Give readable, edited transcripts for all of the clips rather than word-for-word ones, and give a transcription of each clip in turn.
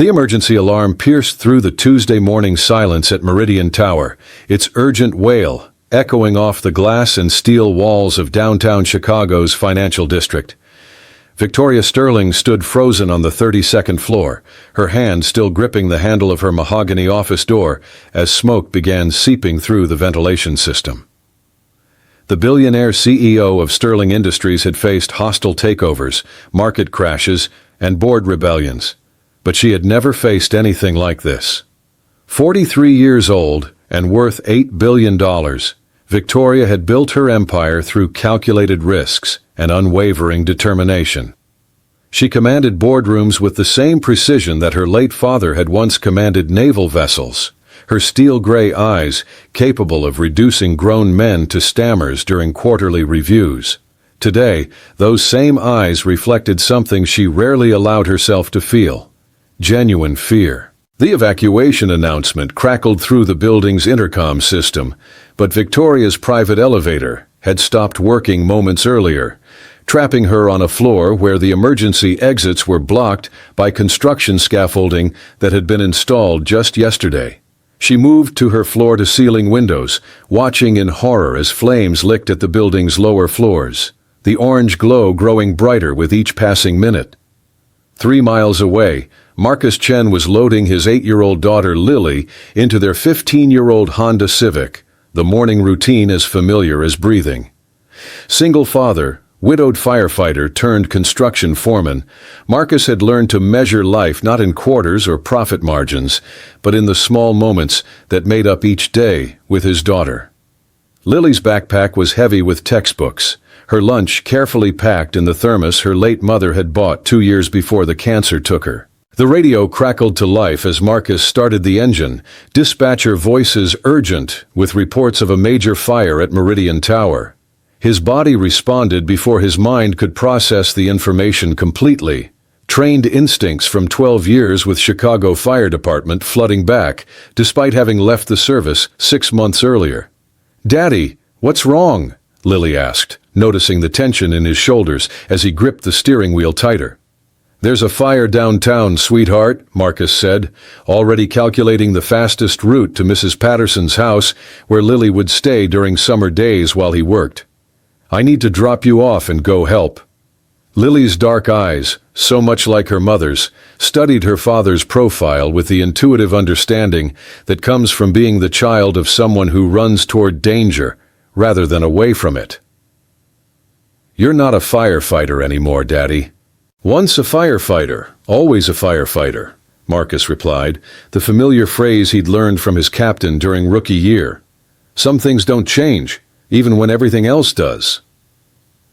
The emergency alarm pierced through the Tuesday morning silence at Meridian Tower, its urgent wail echoing off the glass and steel walls of downtown Chicago's financial district. Victoria Sterling stood frozen on the 32nd floor, her hand still gripping the handle of her mahogany office door as smoke began seeping through the ventilation system. The billionaire CEO of Sterling Industries had faced hostile takeovers, market crashes, and board rebellions, but she had never faced anything like this. 43 years old and worth $8 billion, Victoria had built her empire through calculated risks and unwavering determination. She commanded boardrooms with the same precision that her late father had once commanded naval vessels, her steel-gray eyes capable of reducing grown men to stammers during quarterly reviews. Today, those same eyes reflected something she rarely allowed herself to feel: genuine fear. The evacuation announcement crackled through the building's intercom system, but Victoria's private elevator had stopped working moments earlier, trapping her on a floor where the emergency exits were blocked by construction scaffolding that had been installed just yesterday. She moved to her floor-to-ceiling windows, watching in horror as flames licked at the building's lower floors, the orange glow growing brighter with each passing minute. 3 miles away, Marcus Chen was loading his 8-year-old daughter Lily into their 15-year-old Honda Civic, the morning routine as familiar as breathing. Single father, widowed firefighter turned construction foreman, Marcus had learned to measure life not in quarters or profit margins, but in the small moments that made up each day with his daughter. Lily's backpack was heavy with textbooks, her lunch carefully packed in the thermos her late mother had bought 2 years before the cancer took her. The radio crackled to life as Marcus started the engine, dispatcher voices urgent with reports of a major fire at Meridian Tower. His body responded before his mind could process the information completely. Trained instincts from 12 years with Chicago Fire Department flooding back, despite having left the service 6 months earlier. "Daddy, what's wrong?" Lily asked, noticing the tension in his shoulders as he gripped the steering wheel tighter. "There's a fire downtown, sweetheart," Marcus said, already calculating the fastest route to Mrs. Patterson's house where Lily would stay during summer days while he worked. "I need to drop you off and go help." Lily's dark eyes, so much like her mother's, studied her father's profile with the intuitive understanding that comes from being the child of someone who runs toward danger rather than away from it. "You're not a firefighter anymore, Daddy." "Once a firefighter, always a firefighter," Marcus replied, the familiar phrase he'd learned from his captain during rookie year. "Some things don't change, even when everything else does."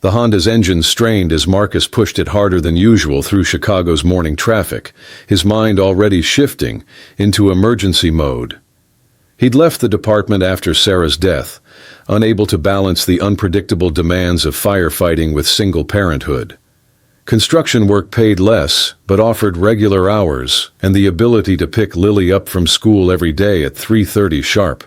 The Honda's engine strained as Marcus pushed it harder than usual through Chicago's morning traffic, his mind already shifting into emergency mode. He'd left the department after Sarah's death, unable to balance the unpredictable demands of firefighting with single parenthood. Construction work paid less, but offered regular hours and the ability to pick Lily up from school every day at 3:30 sharp.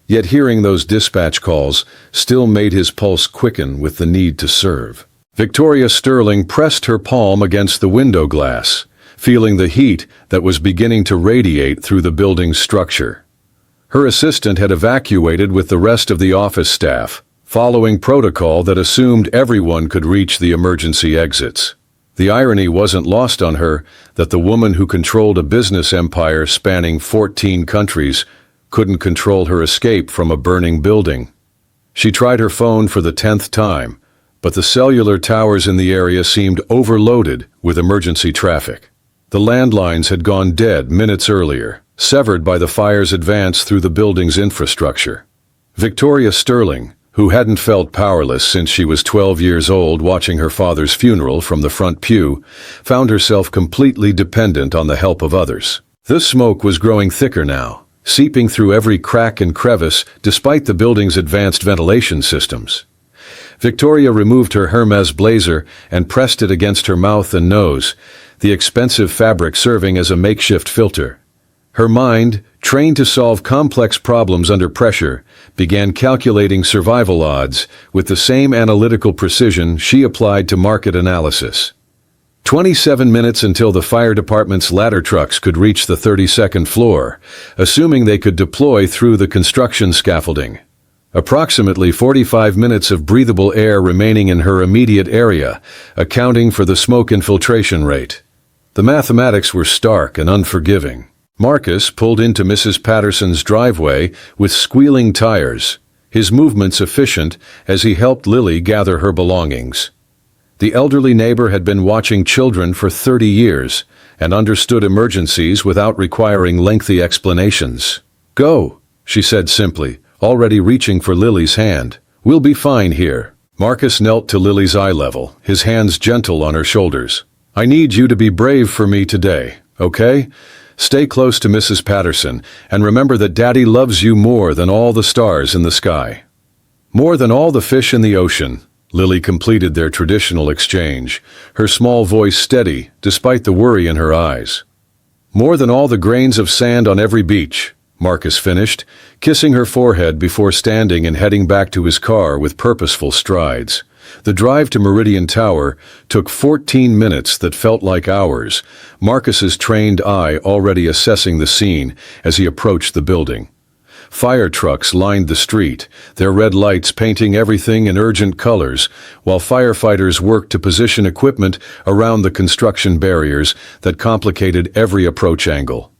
Yet hearing those dispatch calls still made his pulse quicken with the need to serve. Victoria Sterling pressed her palm against the window glass, feeling the heat that was beginning to radiate through the building's structure. Her assistant had evacuated with the rest of the office staff, following protocol that assumed everyone could reach the emergency exits. The irony wasn't lost on her that the woman who controlled a business empire spanning 14 countries couldn't control her escape from a burning building. She tried her phone for the 10th time, but the cellular towers in the area seemed overloaded with emergency traffic. The landlines had gone dead minutes earlier, severed by the fire's advance through the building's infrastructure. Victoria Sterling, who hadn't felt powerless since she was 12 years old watching her father's funeral from the front pew, found herself completely dependent on the help of others. The smoke was growing thicker now, seeping through every crack and crevice despite the building's advanced ventilation systems. Victoria removed her Hermes blazer and pressed it against her mouth and nose, the expensive fabric serving as a makeshift filter. Her mind, trained to solve complex problems under pressure, began calculating survival odds with the same analytical precision she applied to market analysis. 27 minutes until the fire department's ladder trucks could reach the 32nd floor, assuming they could deploy through the construction scaffolding. Approximately 45 minutes of breathable air remaining in her immediate area, accounting for the smoke infiltration rate. The mathematics were stark and unforgiving. Marcus pulled into Mrs. Patterson's driveway with squealing tires, his movements efficient as he helped Lily gather her belongings. The elderly neighbor had been watching children for 30 years and understood emergencies without requiring lengthy explanations. "Go," she said simply, already reaching for Lily's hand. "We'll be fine here." Marcus knelt to Lily's eye level, his hands gentle on her shoulders. "I need you to be brave for me today, okay? Stay close to Mrs. Patterson, and remember that Daddy loves you more than all the stars in the sky. More than all the fish in the ocean." Lily completed their traditional exchange, her small voice steady despite the worry in her eyes. "More than all the grains of sand on every beach," Marcus finished, kissing her forehead before standing and heading back to his car with purposeful strides. The drive to Meridian Tower took 14 minutes that felt like hours, Marcus's trained eye already assessing the scene as he approached the building. Fire trucks lined the street, their red lights painting everything in urgent colors, while firefighters worked to position equipment around the construction barriers that complicated every approach angle.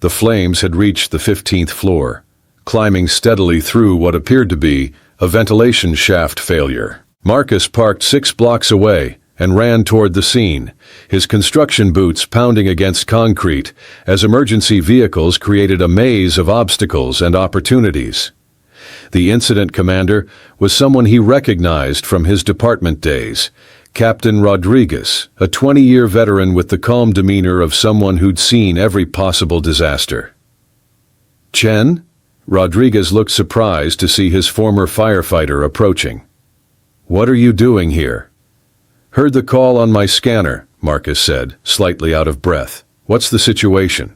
The flames had reached the 15th floor, climbing steadily through what appeared to be a ventilation shaft failure. Marcus parked 6 blocks away and ran toward the scene, his construction boots pounding against concrete as emergency vehicles created a maze of obstacles and opportunities. The incident commander was someone he recognized from his department days, Captain Rodriguez, a 20-year veteran with the calm demeanor of someone who'd seen every possible disaster. "Chen?" Rodriguez looked surprised to see his former firefighter approaching. "What are you doing here?" "Heard the call on my scanner," Marcus said, slightly out of breath. "What's the situation?"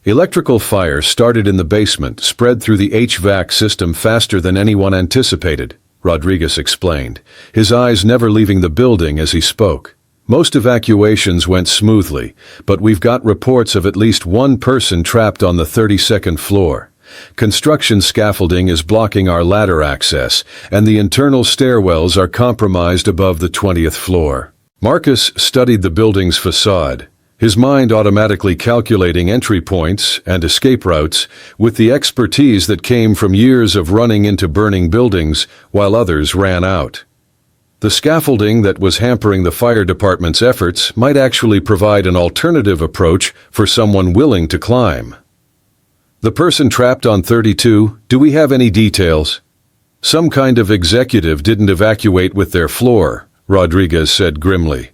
Electrical fire started in the basement, spread through the HVAC system faster than anyone anticipated, Rodriguez explained, his eyes never leaving the building as he spoke. "Most evacuations went smoothly, but we've got reports of at least one person trapped on the 32nd floor. Construction scaffolding is blocking our ladder access, and the internal stairwells are compromised above the 20th floor." Marcus studied the building's facade, his mind automatically calculating entry points and escape routes with the expertise that came from years of running into burning buildings while others ran out. The scaffolding that was hampering the fire department's efforts might actually provide an alternative approach for someone willing to climb. "The person trapped on 32, do we have any details?" "Some kind of executive didn't evacuate with their floor," Rodriguez said grimly.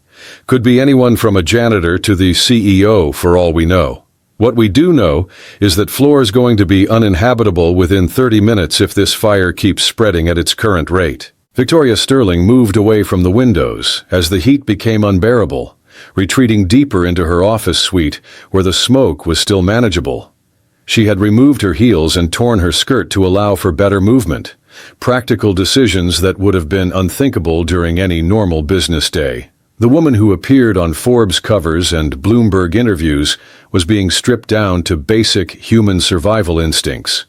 "Could be anyone from a janitor to the CEO for all we know. What we do know is that floor is going to be uninhabitable within 30 minutes if this fire keeps spreading at its current rate." Victoria Sterling moved away from the windows as the heat became unbearable, retreating deeper into her office suite where the smoke was still manageable. She had removed her heels and torn her skirt to allow for better movement, practical decisions that would have been unthinkable during any normal business day. The woman who appeared on Forbes covers and Bloomberg interviews was being stripped down to basic human survival instincts.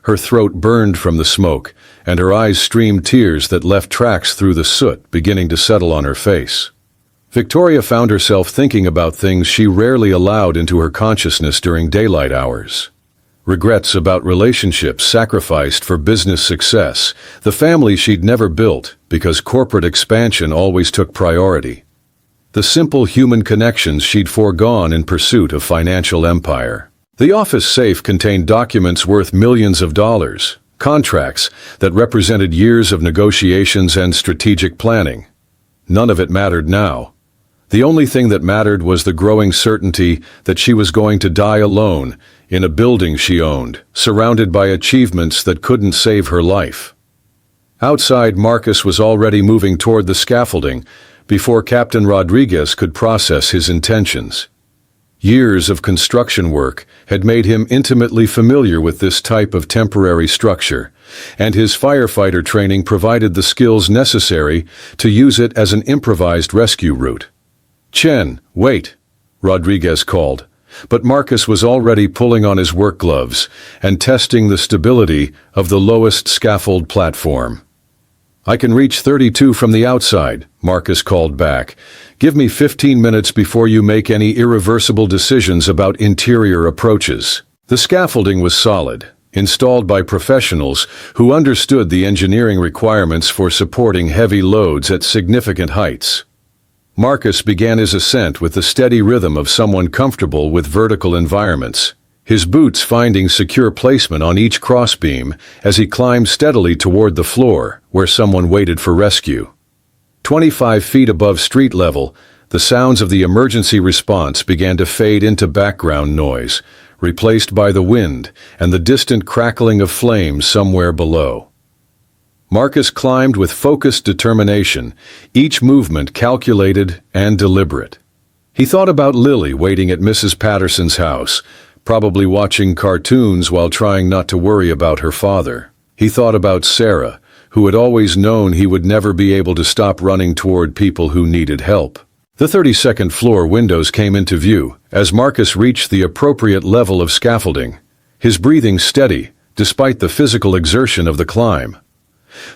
Her throat burned from the smoke, and her eyes streamed tears that left tracks through the soot beginning to settle on her face. Victoria found herself thinking about things she rarely allowed into her consciousness during daylight hours. Regrets about relationships sacrificed for business success, the family she'd never built because corporate expansion always took priority. The simple human connections she'd foregone in pursuit of financial empire. The office safe contained documents worth millions of dollars, contracts that represented years of negotiations and strategic planning. None of it mattered now. The only thing that mattered was the growing certainty that she was going to die alone in a building she owned, surrounded by achievements that couldn't save her life. Outside, Marcus was already moving toward the scaffolding before Captain Rodriguez could process his intentions. Years of construction work had made him intimately familiar with this type of temporary structure, and his firefighter training provided the skills necessary to use it as an improvised rescue route. "Chen, wait," Rodriguez called. But Marcus was already pulling on his work gloves and testing the stability of the lowest scaffold platform. "I can reach 32 from the outside," Marcus called back. "Give me 15 minutes before you make any irreversible decisions about interior approaches." The scaffolding was solid, installed by professionals who understood the engineering requirements for supporting heavy loads at significant heights. Marcus began his ascent with the steady rhythm of someone comfortable with vertical environments, his boots finding secure placement on each crossbeam as he climbed steadily toward the floor where someone waited for rescue. 25 feet above street level, the sounds of the emergency response began to fade into background noise, replaced by the wind and the distant crackling of flames somewhere below. Marcus climbed with focused determination, each movement calculated and deliberate. He thought about Lily waiting at Mrs. Patterson's house, probably watching cartoons while trying not to worry about her father. He thought about Sarah, who had always known he would never be able to stop running toward people who needed help. The 32nd floor windows came into view as Marcus reached the appropriate level of scaffolding, his breathing steady despite the physical exertion of the climb.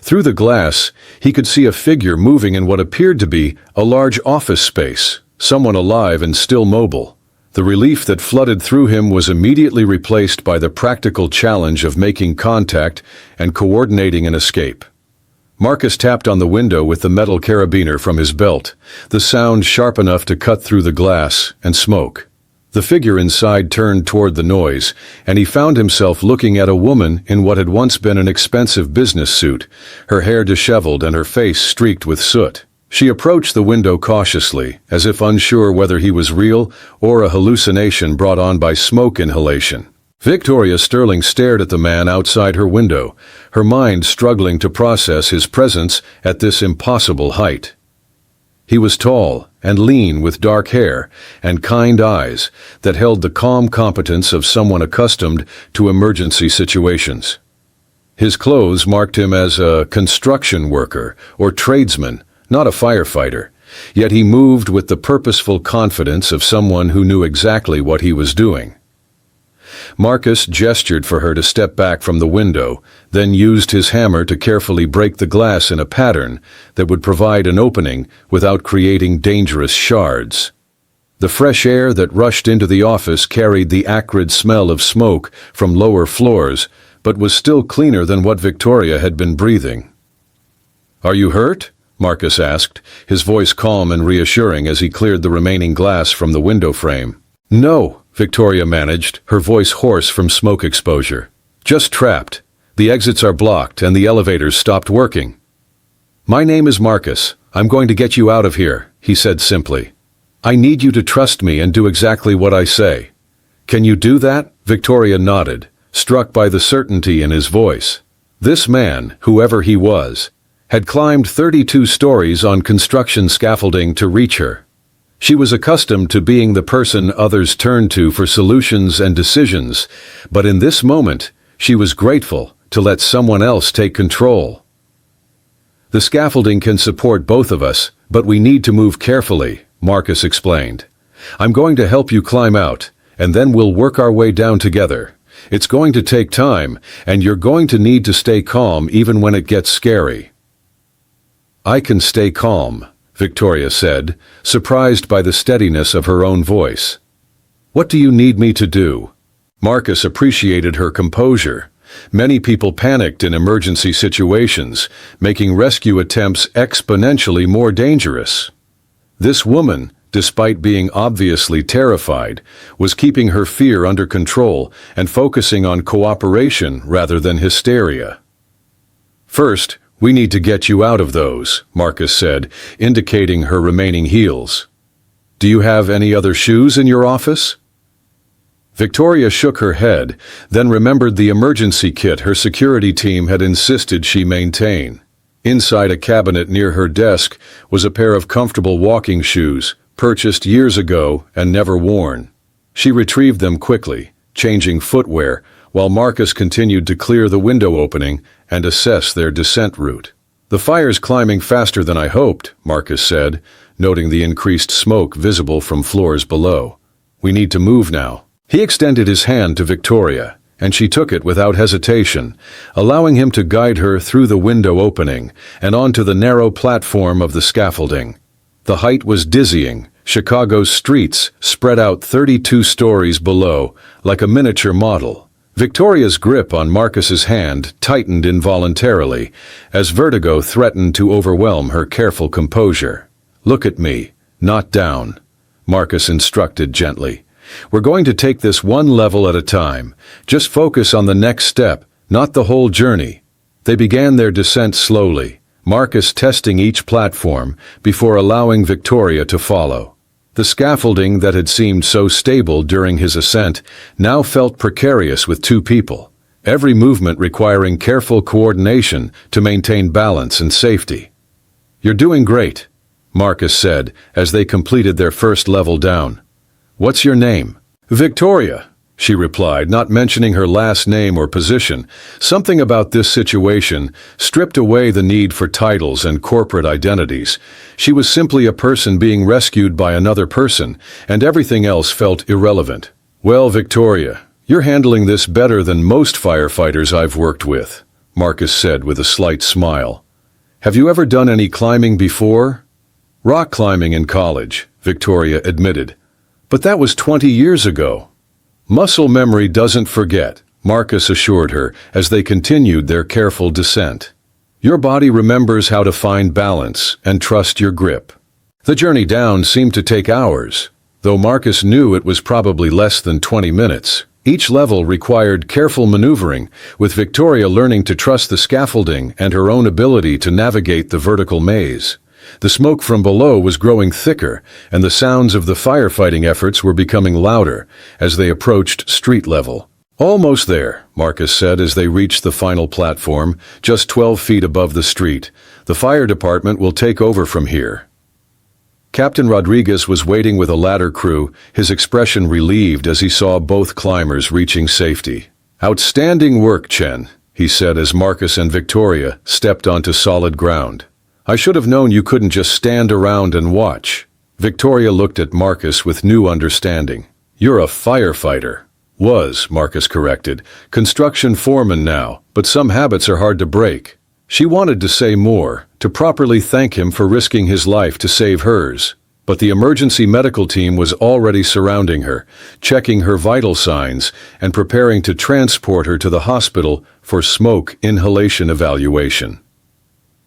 Through the glass, he could see a figure moving in what appeared to be a large office space, someone alive and still mobile. The relief that flooded through him was immediately replaced by the practical challenge of making contact and coordinating an escape. Marcus tapped on the window with the metal carabiner from his belt, the sound sharp enough to cut through the glass and smoke. The figure inside turned toward the noise, and he found himself looking at a woman in what had once been an expensive business suit, her hair disheveled and her face streaked with soot. She approached the window cautiously, as if unsure whether he was real or a hallucination brought on by smoke inhalation. Victoria Sterling stared at the man outside her window, her mind struggling to process his presence at this impossible height. He was tall and lean with dark hair and kind eyes that held the calm competence of someone accustomed to emergency situations. His clothes marked him as a construction worker or tradesman, not a firefighter, yet he moved with the purposeful confidence of someone who knew exactly what he was doing. Marcus gestured for her to step back from the window, then used his hammer to carefully break the glass in a pattern that would provide an opening without creating dangerous shards. The fresh air that rushed into the office carried the acrid smell of smoke from lower floors, but was still cleaner than what Victoria had been breathing. "Are you hurt?" Marcus asked, his voice calm and reassuring as he cleared the remaining glass from the window frame. "No," Victoria managed, her voice hoarse from smoke exposure. "Just trapped. The exits are blocked and the elevators stopped working." "My name is Marcus. I'm going to get you out of here," he said simply. "I need you to trust me and do exactly what I say." "Can you do that?" Victoria nodded, struck by the certainty in his voice. This man, whoever he was, had climbed 32 stories on construction scaffolding to reach her. She was accustomed to being the person others turned to for solutions and decisions, but in this moment, she was grateful to let someone else take control. "The scaffolding can support both of us, but we need to move carefully," Marcus explained. "I'm going to help you climb out, and then we'll work our way down together. It's going to take time, and you're going to need to stay calm even when it gets scary." "I can stay calm," Victoria said, surprised by the steadiness of her own voice. "What do you need me to do?" Marcus appreciated her composure. Many people panicked in emergency situations, making rescue attempts exponentially more dangerous. This woman, despite being obviously terrified, was keeping her fear under control and focusing on cooperation rather than hysteria. "First, we need to get you out of those," Marcus said, indicating her remaining heels. "Do you have any other shoes in your office?" Victoria shook her head, then remembered the emergency kit her security team had insisted she maintain. Inside a cabinet near her desk was a pair of comfortable walking shoes, purchased years ago and never worn. She retrieved them quickly, changing footwear, while Marcus continued to clear the window opening and assess their descent route. "The fire's climbing faster than I hoped," Marcus said, noting the increased smoke visible from floors below. "We need to move now." He extended his hand to Victoria, and she took it without hesitation, allowing him to guide her through the window opening and onto the narrow platform of the scaffolding. The height was dizzying. Chicago's streets spread out 32 stories below, like a miniature model. Victoria's grip on Marcus's hand tightened involuntarily, as vertigo threatened to overwhelm her careful composure. "Look at me, not down," Marcus instructed gently. "We're going to take this one level at a time. Just focus on the next step, not the whole journey." They began their descent slowly, Marcus testing each platform before allowing Victoria to follow. The scaffolding that had seemed so stable during his ascent now felt precarious with two people, every movement requiring careful coordination to maintain balance and safety. "You're doing great," Marcus said as they completed their first level down. "What's your name?" "Victoria," she replied, not mentioning her last name or position. Something about this situation stripped away the need for titles and corporate identities. She was simply a person being rescued by another person, and everything else felt irrelevant. "Well, Victoria, you're handling this better than most firefighters I've worked with," Marcus said with a slight smile. "Have you ever done any climbing before?" "Rock climbing in college," Victoria admitted. "But that was 20 years ago." "Muscle memory doesn't forget," Marcus assured her as they continued their careful descent. "Your body remembers how to find balance and trust your grip." The journey down seemed to take hours, though Marcus knew it was probably less than 20 minutes. Each level required careful maneuvering, with Victoria learning to trust the scaffolding and her own ability to navigate the vertical maze. The smoke from below was growing thicker, and the sounds of the firefighting efforts were becoming louder as they approached street level. "Almost there," Marcus said as they reached the final platform, just 12 feet above the street. "The fire department will take over from here." Captain Rodriguez was waiting with a ladder crew, his expression relieved as he saw both climbers reaching safety. "Outstanding work, Chen," he said as Marcus and Victoria stepped onto solid ground. "I should have known you couldn't just stand around and watch." Victoria looked at Marcus with new understanding. "You're a firefighter." "Was," Marcus corrected. "Construction foreman now, but some habits are hard to break." She wanted to say more, to properly thank him for risking his life to save hers. But the emergency medical team was already surrounding her, checking her vital signs and preparing to transport her to the hospital for smoke inhalation evaluation.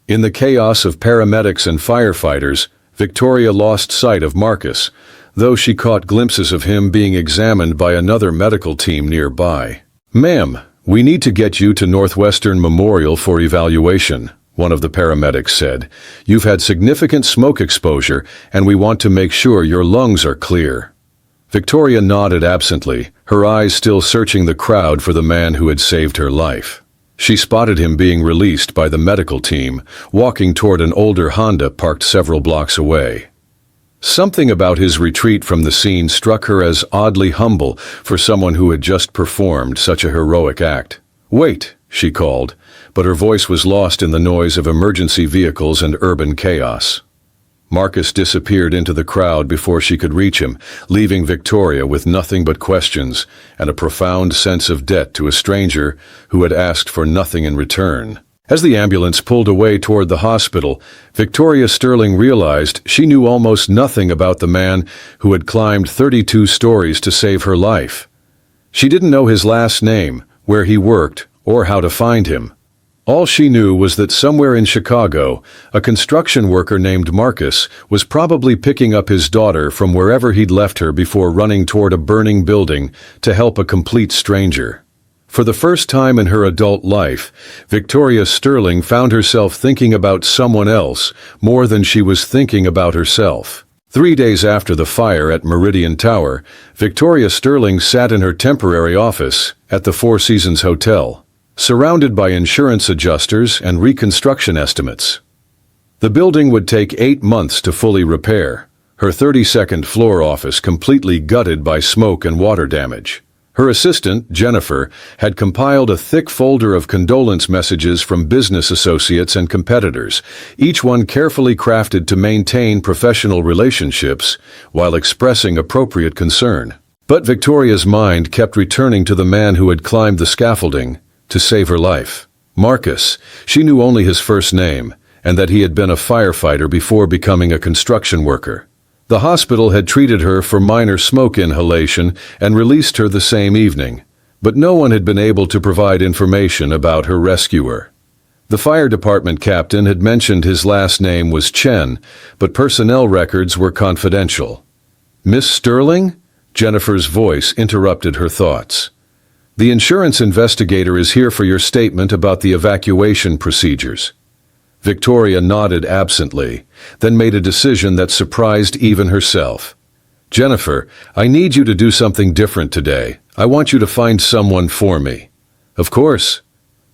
In the chaos of paramedics and firefighters, Victoria lost sight of Marcus, though she caught glimpses of him being examined by another medical team nearby. "Ma'am, we need to get you to Northwestern Memorial for evaluation," one of the paramedics said. "You've had significant smoke exposure, and we want to make sure your lungs are clear." Victoria nodded absently, her eyes still searching the crowd for the man who had saved her life. She spotted him being released by the medical team, walking toward an older Honda parked several blocks away. Something about his retreat from the scene struck her as oddly humble for someone who had just performed such a heroic act. "Wait," she called, but her voice was lost in the noise of emergency vehicles and urban chaos. Marcus disappeared into the crowd before she could reach him, leaving Victoria with nothing but questions and a profound sense of debt to a stranger who had asked for nothing in return. As the ambulance pulled away toward the hospital, Victoria Sterling realized she knew almost nothing about the man who had climbed 32 stories to save her life. She didn't know his last name, where he worked, or how to find him. All she knew was that somewhere in Chicago, a construction worker named Marcus was probably picking up his daughter from wherever he'd left her before running toward a burning building to help a complete stranger. For the first time in her adult life, Victoria Sterling found herself thinking about someone else more than she was thinking about herself. 3 days after the fire at Meridian Tower, Victoria Sterling sat in her temporary office at the Four Seasons Hotel, surrounded by insurance adjusters and reconstruction estimates. The building would take 8 months to fully repair, her 32nd floor office completely gutted by smoke and water damage. Her assistant, Jennifer, had compiled a thick folder of condolence messages from business associates and competitors, each one carefully crafted to maintain professional relationships while expressing appropriate concern. But Victoria's mind kept returning to the man who had climbed the scaffolding to save her life. Marcus. She knew only his first name, and that he had been a firefighter before becoming a construction worker. The hospital had treated her for minor smoke inhalation and released her the same evening, but no one had been able to provide information about her rescuer. The fire department captain had mentioned his last name was Chen, but personnel records were confidential. "Miss Sterling?" Jennifer's voice interrupted her thoughts. "The insurance investigator is here for your statement about the evacuation procedures." Victoria nodded absently, then made a decision that surprised even herself. "Jennifer, I need you to do something different today. I want you to find someone for me." "Of course.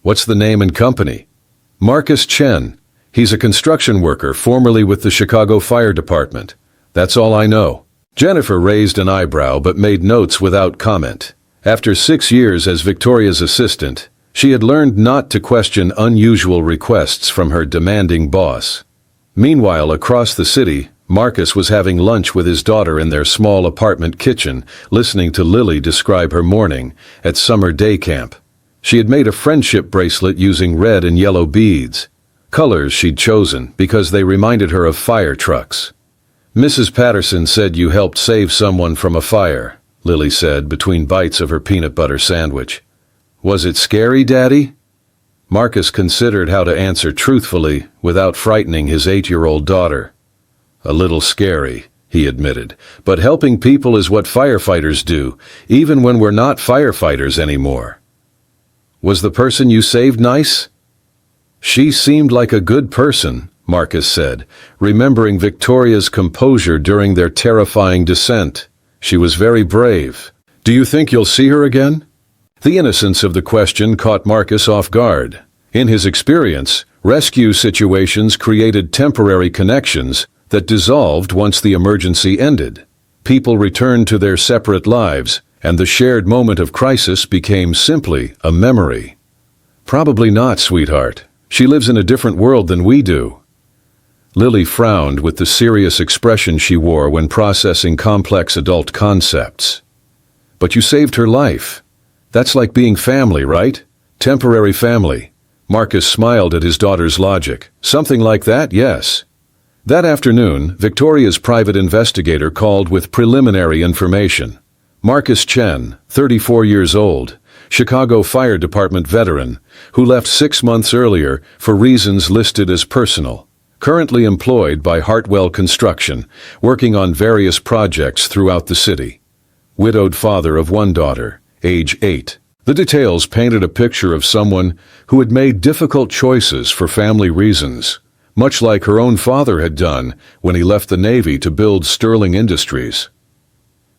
What's the name and company?" "Marcus Chen. He's a construction worker formerly with the Chicago Fire Department. That's all I know." Jennifer raised an eyebrow but made notes without comment. After 6 years as Victoria's assistant, she had learned not to question unusual requests from her demanding boss. Meanwhile, across the city, Marcus was having lunch with his daughter in their small apartment kitchen, listening to Lily describe her morning at summer day camp. She had made a friendship bracelet using red and yellow beads, colors she'd chosen because they reminded her of fire trucks. "Mrs. Patterson said you helped save someone from a fire," Lily said between bites of her peanut butter sandwich. "Was it scary, Daddy?" Marcus considered how to answer truthfully without frightening his 8-year-old daughter. "A little scary," he admitted, "but helping people is what firefighters do, even when we're not firefighters anymore." "Was the person you saved nice?" "She seemed like a good person," Marcus said, remembering Victoria's composure during their terrifying descent. "She was very brave. Do you think you'll see her again?" The innocence of the question caught Marcus off guard. In his experience, rescue situations created temporary connections that dissolved once the emergency ended. People returned to their separate lives, and the shared moment of crisis became simply a memory. "Probably not, sweetheart. She lives in a different world than we do." Lily frowned with the serious expression she wore when processing complex adult concepts. "But you saved her life. That's like being family, right? Temporary family." Marcus smiled at his daughter's logic. "Something like that, yes." That afternoon, Victoria's private investigator called with preliminary information. Marcus Chen, 34 years old, Chicago Fire Department veteran, who left 6 months earlier for reasons listed as personal. Currently employed by Hartwell Construction, working on various projects throughout the city. Widowed father of 1 daughter, age 8. The details painted a picture of someone who had made difficult choices for family reasons, much like her own father had done when he left the Navy to build Sterling Industries.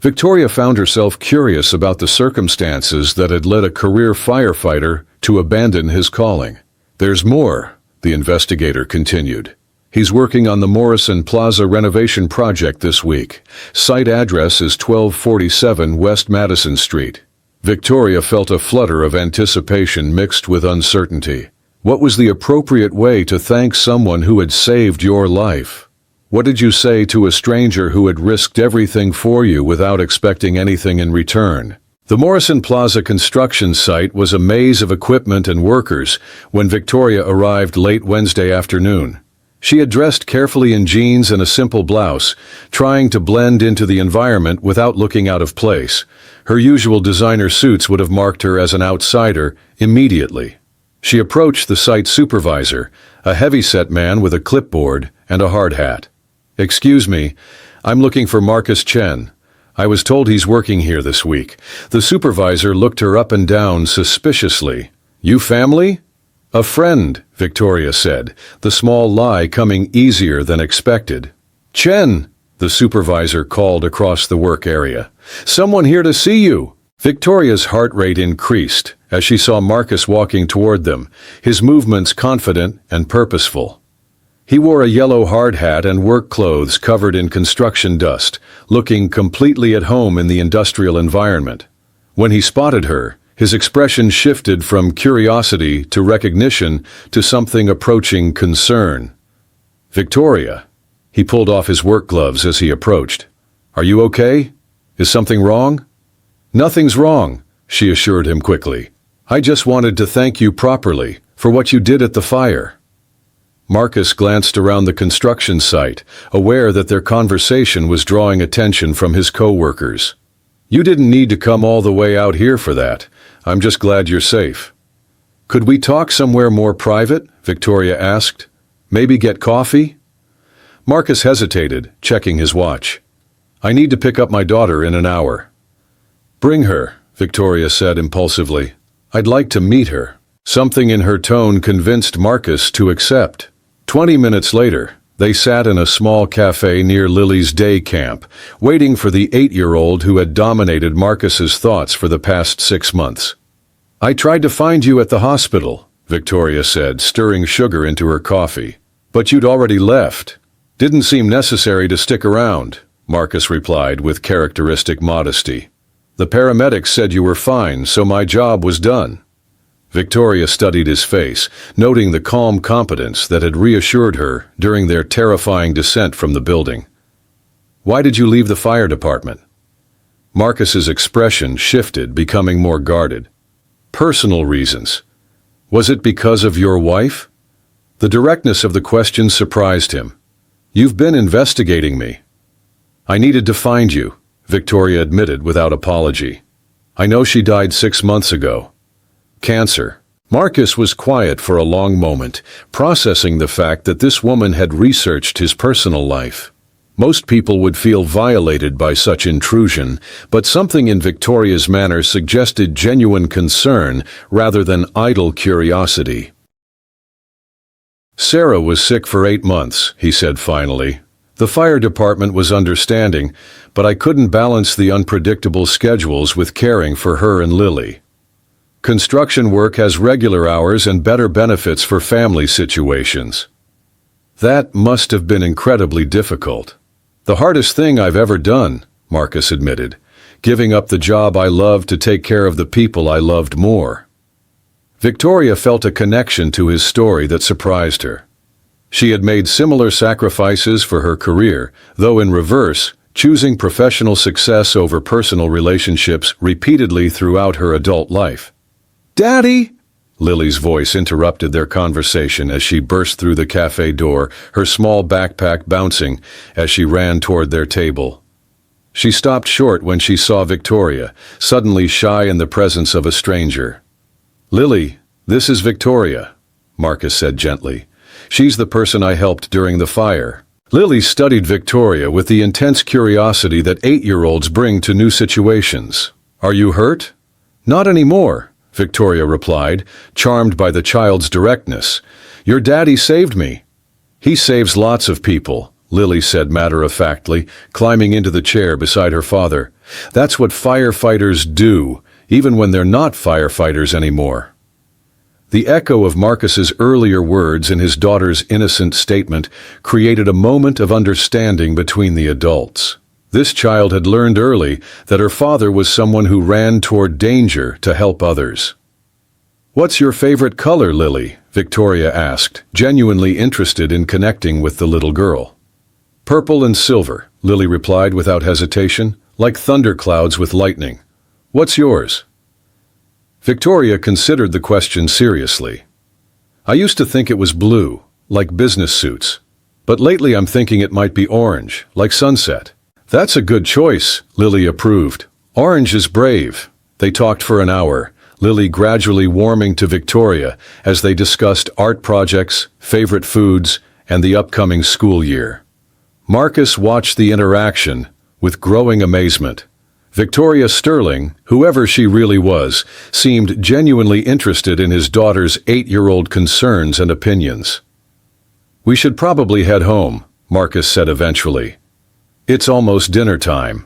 Victoria found herself curious about the circumstances that had led a career firefighter to abandon his calling. "There's more," the investigator continued. "He's working on the Morrison Plaza renovation project this week. Site address is 1247 West Madison Street. Victoria felt a flutter of anticipation mixed with uncertainty. What was the appropriate way to thank someone who had saved your life? What did you say to a stranger who had risked everything for you without expecting anything in return? The Morrison Plaza construction site was a maze of equipment and workers when Victoria arrived late Wednesday afternoon. She had dressed carefully in jeans and a simple blouse, trying to blend into the environment without looking out of place. Her usual designer suits would have marked her as an outsider immediately. She approached the site supervisor, a heavy-set man with a clipboard and a hard hat. "Excuse me, I'm looking for Marcus Chen. I was told he's working here this week." The supervisor looked her up and down suspiciously. "You family?" "A friend," Victoria said, the small lie coming easier than expected. "Chen," the supervisor called across the work area. "Someone here to see you." Victoria's heart rate increased as she saw Marcus walking toward them, his movements confident and purposeful. He wore a yellow hard hat and work clothes covered in construction dust, looking completely at home in the industrial environment. When he spotted her, his expression shifted from curiosity to recognition to something approaching concern. "Victoria." He pulled off his work gloves as he approached. "Are you okay? Is something wrong?" "Nothing's wrong," she assured him quickly. "I just wanted to thank you properly for what you did at the fire." Marcus glanced around the construction site, aware that their conversation was drawing attention from his co-workers. "You didn't need to come all the way out here for that. I'm just glad you're safe." "Could we talk somewhere more private?" Victoria asked. "Maybe get coffee?" Marcus hesitated, checking his watch. "I need to pick up my daughter in an hour." "Bring her," Victoria said impulsively. "I'd like to meet her." Something in her tone convinced Marcus to accept. 20 minutes later, they sat in a small cafe near Lily's day camp, waiting for the 8-year-old who had dominated Marcus's thoughts for the past 6 months. "I tried to find you at the hospital," Victoria said, stirring sugar into her coffee. "But you'd already left. Didn't seem necessary to stick around," Marcus replied with characteristic modesty. "The paramedics said you were fine, so my job was done." Victoria studied his face, noting the calm competence that had reassured her during their terrifying descent from the building. "Why did you leave the fire department?" Marcus's expression shifted, becoming more guarded. "Personal reasons. Was it because of your wife?" The directness of the question surprised him. "You've been investigating me." "I needed to find you," Victoria admitted without apology. "I know she died 6 months ago. Cancer." Marcus was quiet for a long moment, processing the fact that this woman had researched his personal life. Most people would feel violated by such intrusion, but something in Victoria's manner suggested genuine concern rather than idle curiosity. "Sarah was sick for 8 months, he said finally. "The fire department was understanding, but I couldn't balance the unpredictable schedules with caring for her and Lily. Construction work has regular hours and better benefits for family situations." "That must have been incredibly difficult." "The hardest thing I've ever done," Marcus admitted, "giving up the job I loved to take care of the people I loved more." Victoria felt a connection to his story that surprised her. She had made similar sacrifices for her career, though in reverse, choosing professional success over personal relationships repeatedly throughout her adult life. "Daddy!" Lily's voice interrupted their conversation as she burst through the cafe door, her small backpack bouncing as she ran toward their table. She stopped short when she saw Victoria, suddenly shy in the presence of a stranger. "Lily, this is Victoria," Marcus said gently. "She's the person I helped during the fire." Lily studied Victoria with the intense curiosity that 8-year-olds bring to new situations. "Are you hurt?" "Not anymore," Victoria replied, charmed by the child's directness. "Your daddy saved me." "He saves lots of people," Lily said matter-of-factly, climbing into the chair beside her father. "That's what firefighters do, even when they're not firefighters anymore." The echo of Marcus's earlier words in his daughter's innocent statement created a moment of understanding between the adults. This child had learned early that her father was someone who ran toward danger to help others. "What's your favorite color, Lily?" Victoria asked, genuinely interested in connecting with the little girl. "Purple and silver," Lily replied without hesitation, "like thunderclouds with lightning. What's yours?" Victoria considered the question seriously. "I used to think it was blue, like business suits. But lately I'm thinking it might be orange, like sunset." "That's a good choice," Lily approved. "Orange is brave." They talked for an hour, Lily gradually warming to Victoria as they discussed art projects, favorite foods, and the upcoming school year. Marcus watched the interaction with growing amazement. Victoria Sterling, whoever she really was, seemed genuinely interested in his daughter's 8-year-old concerns and opinions. "We should probably head home," Marcus said eventually. "It's almost dinner time."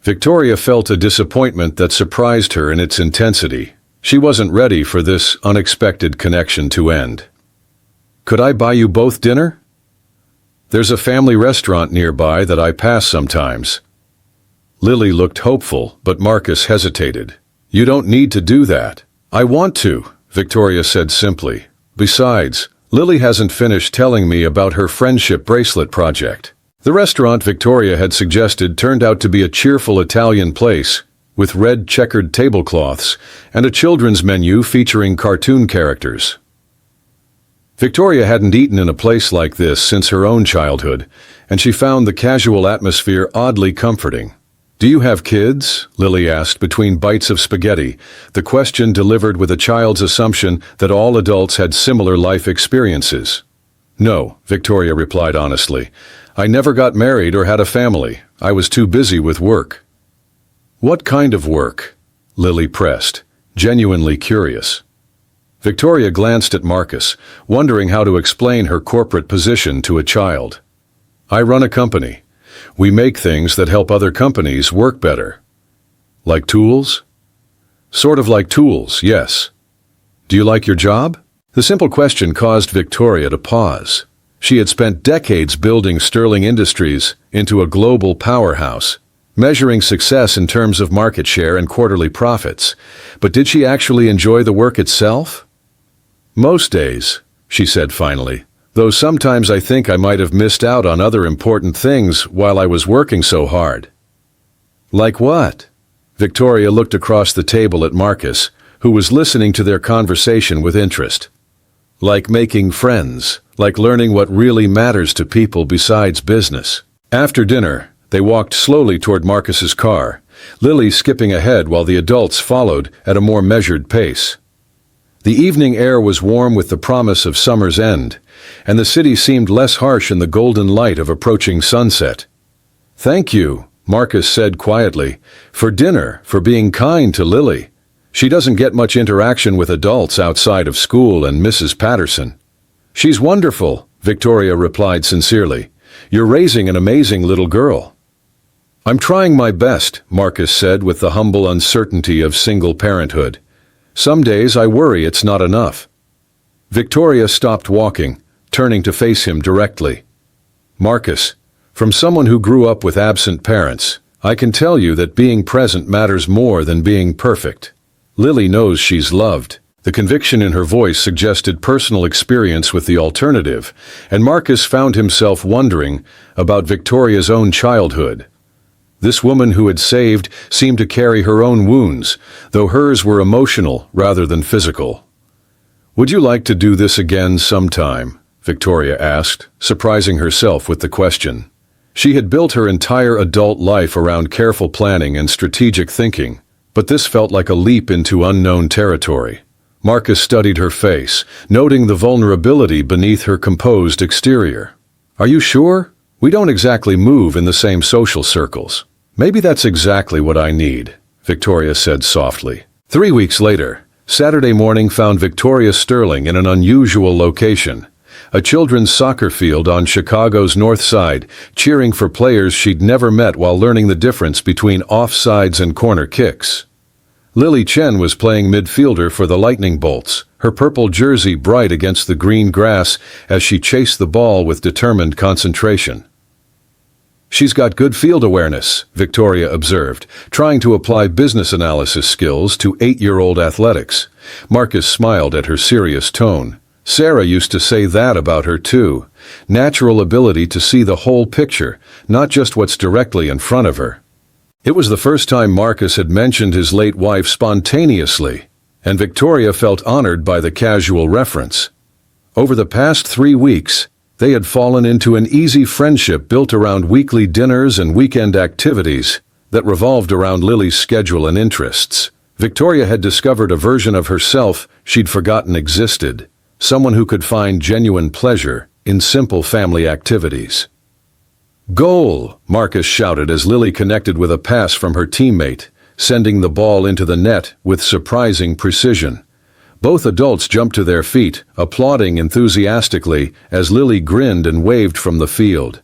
Victoria felt a disappointment that surprised her in its intensity. She wasn't ready for this unexpected connection to end. "Could I buy you both dinner?" "There's a family restaurant nearby that I pass sometimes." Lily looked hopeful, but Marcus hesitated. "You don't need to do that." "I want to," Victoria said simply. "Besides, Lily hasn't finished telling me about her friendship bracelet project." The restaurant Victoria had suggested turned out to be a cheerful Italian place, with red checkered tablecloths and a children's menu featuring cartoon characters. Victoria hadn't eaten in a place like this since her own childhood, and she found the casual atmosphere oddly comforting. "Do you have kids?" Lily asked between bites of spaghetti, the question delivered with a child's assumption that all adults had similar life experiences. "No," Victoria replied honestly. "I never got married or had a family. I was too busy with work." "What kind of work?" Lily pressed, genuinely curious. Victoria glanced at Marcus, wondering how to explain her corporate position to a child. "I run a company. We make things that help other companies work better." "Like tools?" "Sort of like tools, yes." "Do you like your job?" The simple question caused Victoria to pause. She had spent decades building Sterling Industries into a global powerhouse, measuring success in terms of market share and quarterly profits. But did she actually enjoy the work itself? "Most days," she said finally, "though sometimes I think I might have missed out on other important things while I was working so hard." "Like what?" Victoria looked across the table at Marcus, who was listening to their conversation with interest. "Like making friends, like learning what really matters to people besides business." After dinner, they walked slowly toward Marcus's car, Lily skipping ahead while the adults followed at a more measured pace. The evening air was warm with the promise of summer's end, and the city seemed less harsh in the golden light of approaching sunset. "Thank you," Marcus said quietly, "for dinner, for being kind to Lily. She doesn't get much interaction with adults outside of school and Mrs. Patterson." "She's wonderful," Victoria replied sincerely. "You're raising an amazing little girl." "I'm trying my best," Marcus said with the humble uncertainty of single parenthood. "Some days I worry it's not enough." Victoria stopped walking, turning to face him directly. "Marcus, from someone who grew up with absent parents, I can tell you that being present matters more than being perfect. Lily knows she's loved." The conviction in her voice suggested personal experience with the alternative, and Marcus found himself wondering about Victoria's own childhood. This woman who had saved seemed to carry her own wounds, though hers were emotional rather than physical. "Would you like to do this again sometime?" Victoria asked, surprising herself with the question. She had built her entire adult life around careful planning and strategic thinking, but this felt like a leap into unknown territory. Marcus studied her face, noting the vulnerability beneath her composed exterior. "Are you sure? We don't exactly move in the same social circles." "Maybe that's exactly what I need," Victoria said softly. 3 weeks later, Saturday morning found Victoria Sterling in an unusual location, a children's soccer field on Chicago's north side, cheering for players she'd never met while learning the difference between offsides and corner kicks. Lily Chen was playing midfielder for the Lightning Bolts, her purple jersey bright against the green grass as she chased the ball with determined concentration. "She's got good field awareness," Victoria observed, trying to apply business analysis skills to 8-year-old athletics. Marcus smiled at her serious tone. "Sarah used to say that about her too. Natural ability to see the whole picture, not just what's directly in front of her." It was the first time Marcus had mentioned his late wife spontaneously, and Victoria felt honored by the casual reference. Over the past 3 weeks, they had fallen into an easy friendship built around weekly dinners and weekend activities that revolved around Lily's schedule and interests. Victoria had discovered a version of herself she'd forgotten existed, someone who could find genuine pleasure in simple family activities. "Goal!" Marcus shouted as Lily connected with a pass from her teammate, sending the ball into the net with surprising precision. Both adults jumped to their feet, applauding enthusiastically as Lily grinned and waved from the field.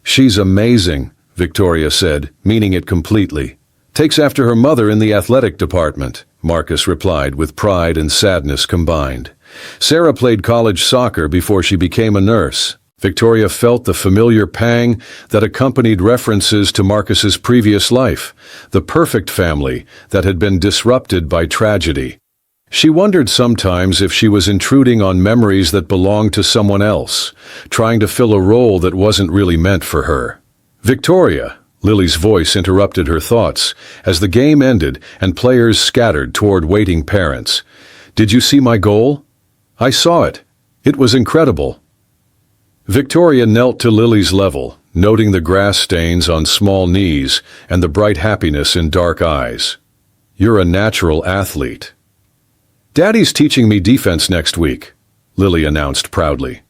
"She's amazing," Victoria said, meaning it completely. "Takes after her mother in the athletic department," Marcus replied with pride and sadness combined. "Sarah played college soccer before she became a nurse. Victoria felt the familiar pang that accompanied references to Marcus's previous life, the perfect family that had been disrupted by tragedy. She wondered sometimes if she was intruding on memories that belonged to someone else, trying to fill a role that wasn't really meant for her. "Victoria," Lily's voice interrupted her thoughts as the game ended and players scattered toward waiting parents. "Did you see my goal?" "I saw it. It was incredible." Victoria knelt to Lily's level, noting the grass stains on small knees and the bright happiness in dark eyes. "You're a natural athlete." "Daddy's teaching me defense next week," Lily announced proudly.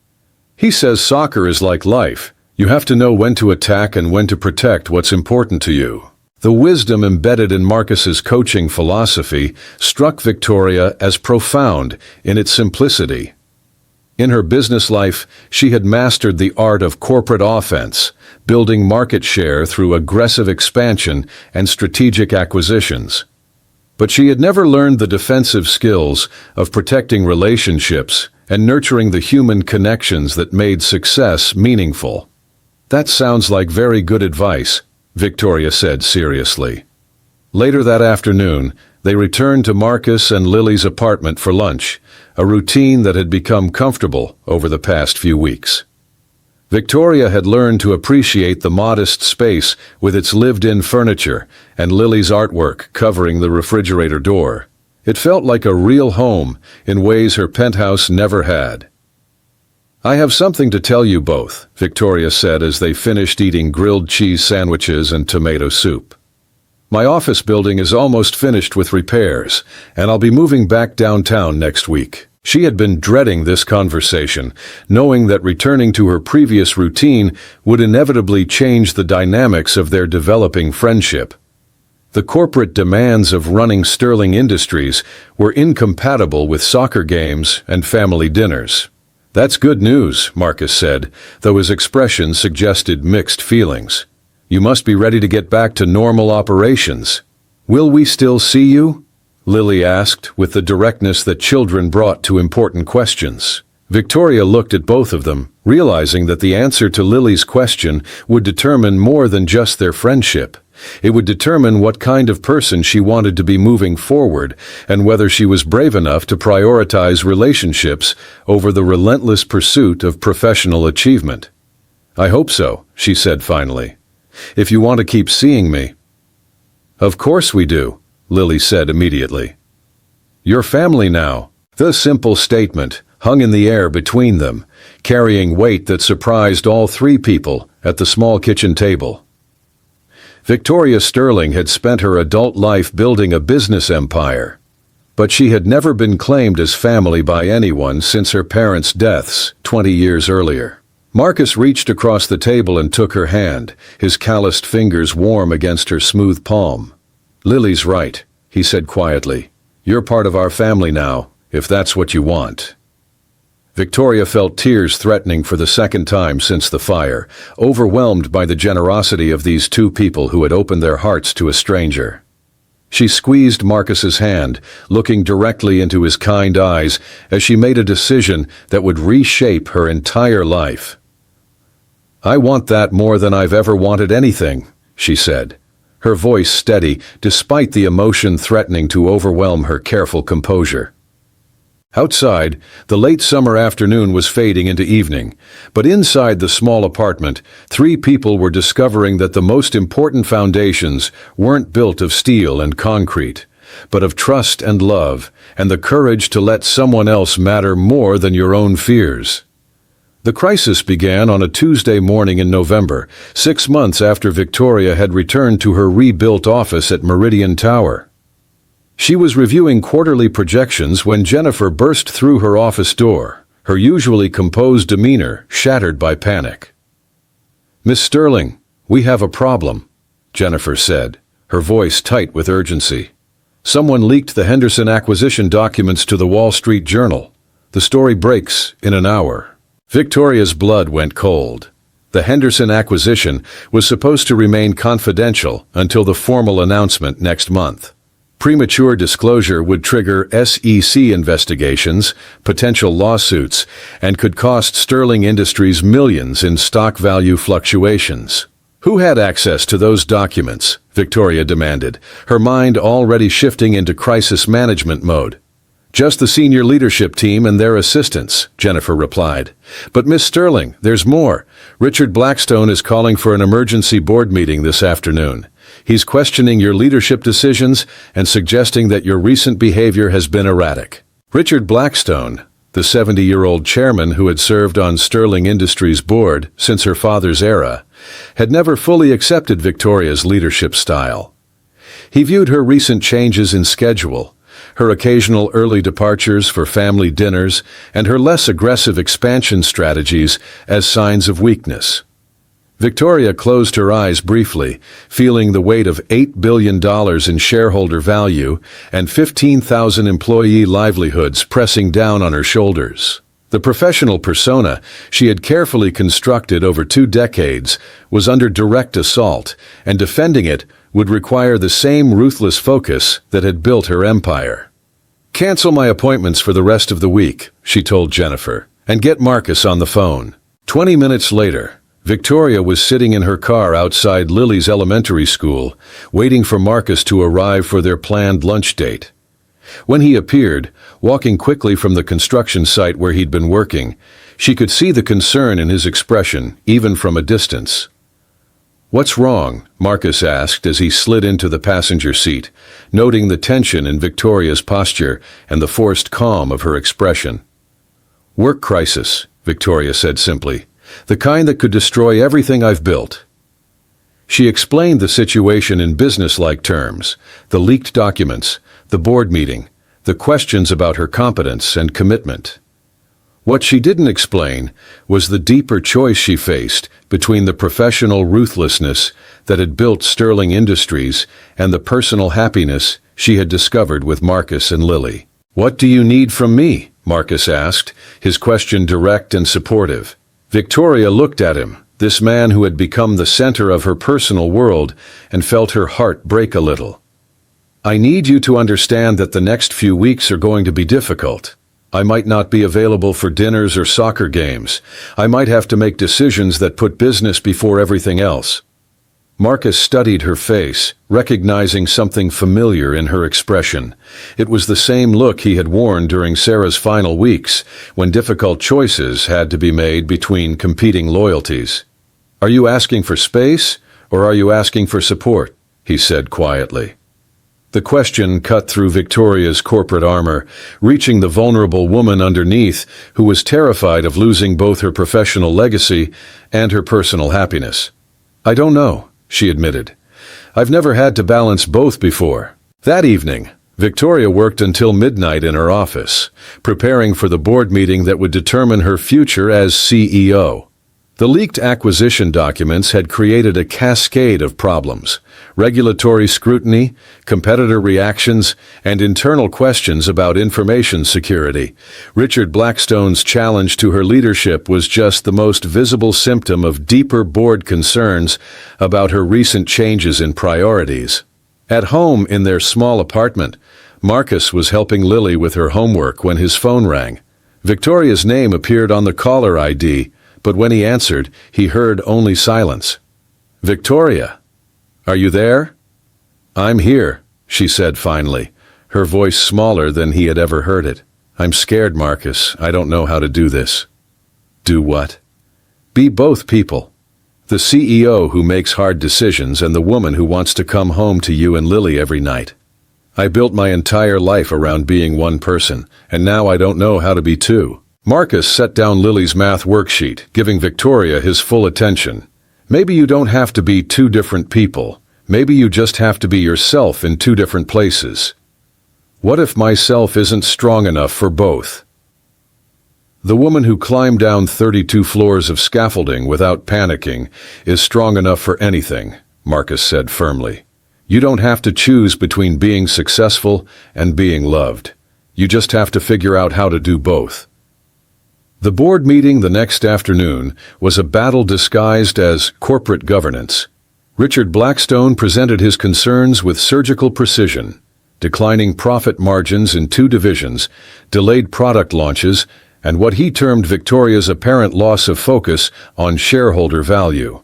"He says soccer is like life. You have to know when to attack and when to protect what's important to you." The wisdom embedded in Marcus's coaching philosophy struck Victoria as profound in its simplicity. In her business life, she had mastered the art of corporate offense, building market share through aggressive expansion and strategic acquisitions. But she had never learned the defensive skills of protecting relationships and nurturing the human connections that made success meaningful. "That sounds like very good advice," Victoria said seriously. Later that afternoon, they returned to Marcus and Lily's apartment for lunch, a routine that had become comfortable over the past few weeks. Victoria had learned to appreciate the modest space with its lived-in furniture and Lily's artwork covering the refrigerator door. It felt like a real home in ways her penthouse never had. "I have something to tell you both," Victoria said as they finished eating grilled cheese sandwiches and tomato soup. "My office building is almost finished with repairs, and I'll be moving back downtown next week." She had been dreading this conversation, knowing that returning to her previous routine would inevitably change the dynamics of their developing friendship. The corporate demands of running Sterling Industries were incompatible with soccer games and family dinners. "That's good news," Marcus said, though his expression suggested mixed feelings. "You must be ready to get back to normal operations." "Will we still see you?" Lily asked, with the directness that children brought to important questions. Victoria looked at both of them, realizing that the answer to Lily's question would determine more than just their friendship. It would determine what kind of person she wanted to be moving forward, and whether she was brave enough to prioritize relationships over the relentless pursuit of professional achievement. "I hope so," she said finally. "If you want to keep seeing me." "Of course we do," Lily said immediately. "You're family now." The simple statement hung in the air between them, carrying weight that surprised all three people at the small kitchen table. Victoria Sterling had spent her adult life building a business empire, but she had never been claimed as family by anyone since her parents' deaths 20 years earlier. Marcus reached across the table and took her hand, his calloused fingers warm against her smooth palm. "Lily's right," he said quietly. "You're part of our family now, if that's what you want." Victoria felt tears threatening for the second time since the fire, overwhelmed by the generosity of these two people who had opened their hearts to a stranger. She squeezed Marcus's hand, looking directly into his kind eyes as she made a decision that would reshape her entire life. "I want that more than I've ever wanted anything," she said, her voice steady despite the emotion threatening to overwhelm her careful composure. Outside, the late summer afternoon was fading into evening, but inside the small apartment, three people were discovering that the most important foundations weren't built of steel and concrete, but of trust and love, and the courage to let someone else matter more than your own fears. The crisis began on a Tuesday morning in November, 6 months after Victoria had returned to her rebuilt office at Meridian Tower. She was reviewing quarterly projections when Jennifer burst through her office door, her usually composed demeanor shattered by panic. "Miss Sterling, we have a problem," Jennifer said, her voice tight with urgency. "Someone leaked the Henderson acquisition documents to the Wall Street Journal. The story breaks in an hour." Victoria's blood went cold. The Henderson acquisition was supposed to remain confidential until the formal announcement next month. Premature disclosure would trigger SEC investigations, potential lawsuits, and could cost Sterling Industries millions in stock value fluctuations. Who had access to those documents? Victoria demanded, her mind already shifting into crisis management mode. Just the senior leadership team and their assistants, Jennifer replied. But Miss Sterling, there's more. Richard Blackstone is calling for an emergency board meeting this afternoon. He's questioning your leadership decisions and suggesting that your recent behavior has been erratic. Richard Blackstone, the 70-year-old chairman who had served on Sterling Industries' board since her father's era, had never fully accepted Victoria's leadership style. He viewed her recent changes in schedule, her occasional early departures for family dinners, and her less aggressive expansion strategies as signs of weakness. Victoria closed her eyes briefly, feeling the weight of $8 billion in shareholder value and 15,000 employee livelihoods pressing down on her shoulders. The professional persona she had carefully constructed over 2 decades was under direct assault, and defending it would require the same ruthless focus that had built her empire. "Cancel my appointments for the rest of the week," she told Jennifer, "and get Marcus on the phone." 20 minutes later, Victoria was sitting in her car outside Lily's elementary school, waiting for Marcus to arrive for their planned lunch date. When he appeared, walking quickly from the construction site where he'd been working, she could see the concern in his expression, even from a distance. "What's wrong?" Marcus asked as he slid into the passenger seat, noting the tension in Victoria's posture and the forced calm of her expression. "Work crisis," Victoria said simply. "The kind that could destroy everything I've built." She explained the situation in business-like terms, the leaked documents, the board meeting, the questions about her competence and commitment. What she didn't explain was the deeper choice she faced between the professional ruthlessness that had built Sterling Industries and the personal happiness she had discovered with Marcus and Lily. "What do you need from me?" Marcus asked, his question direct and supportive. Victoria looked at him, this man who had become the center of her personal world, and felt her heart break a little. "I need you to understand that the next few weeks are going to be difficult. I might not be available for dinners or soccer games. I might have to make decisions that put business before everything else." Marcus studied her face, recognizing something familiar in her expression. It was the same look he had worn during Sarah's final weeks, when difficult choices had to be made between competing loyalties. "Are you asking for space, or are you asking for support?" he said quietly. The question cut through Victoria's corporate armor, reaching the vulnerable woman underneath who was terrified of losing both her professional legacy and her personal happiness. "I don't know," she admitted. "I've never had to balance both before." That evening, Victoria worked until midnight in her office, preparing for the board meeting that would determine her future as CEO. The leaked acquisition documents had created a cascade of problems: regulatory scrutiny, competitor reactions, and internal questions about information security. Richard Blackstone's challenge to her leadership was just the most visible symptom of deeper board concerns about her recent changes in priorities. At home in their small apartment, Marcus was helping Lily with her homework when his phone rang. Victoria's name appeared on the caller ID, but when he answered, he heard only silence. "Victoria, are you there?" "I'm here," she said finally, her voice smaller than he had ever heard it. "I'm scared, Marcus. I don't know how to do this." "Do what?" "Be both people. The CEO who makes hard decisions and the woman who wants to come home to you and Lily every night. I built my entire life around being one person, and now I don't know how to be two." Marcus set down Lily's math worksheet, giving Victoria his full attention. "Maybe you don't have to be two different people. Maybe you just have to be yourself in two different places. What if myself isn't strong enough for both?" The woman who climbed down 32 floors of scaffolding without panicking is strong enough for anything, Marcus said firmly. You don't have to choose between being successful and being loved. You just have to figure out how to do both. The board meeting the next afternoon was a battle disguised as corporate governance. Richard Blackstone presented his concerns with surgical precision. declining profit margins in 2 divisions, delayed product launches, and what he termed Victoria's apparent loss of focus on shareholder value.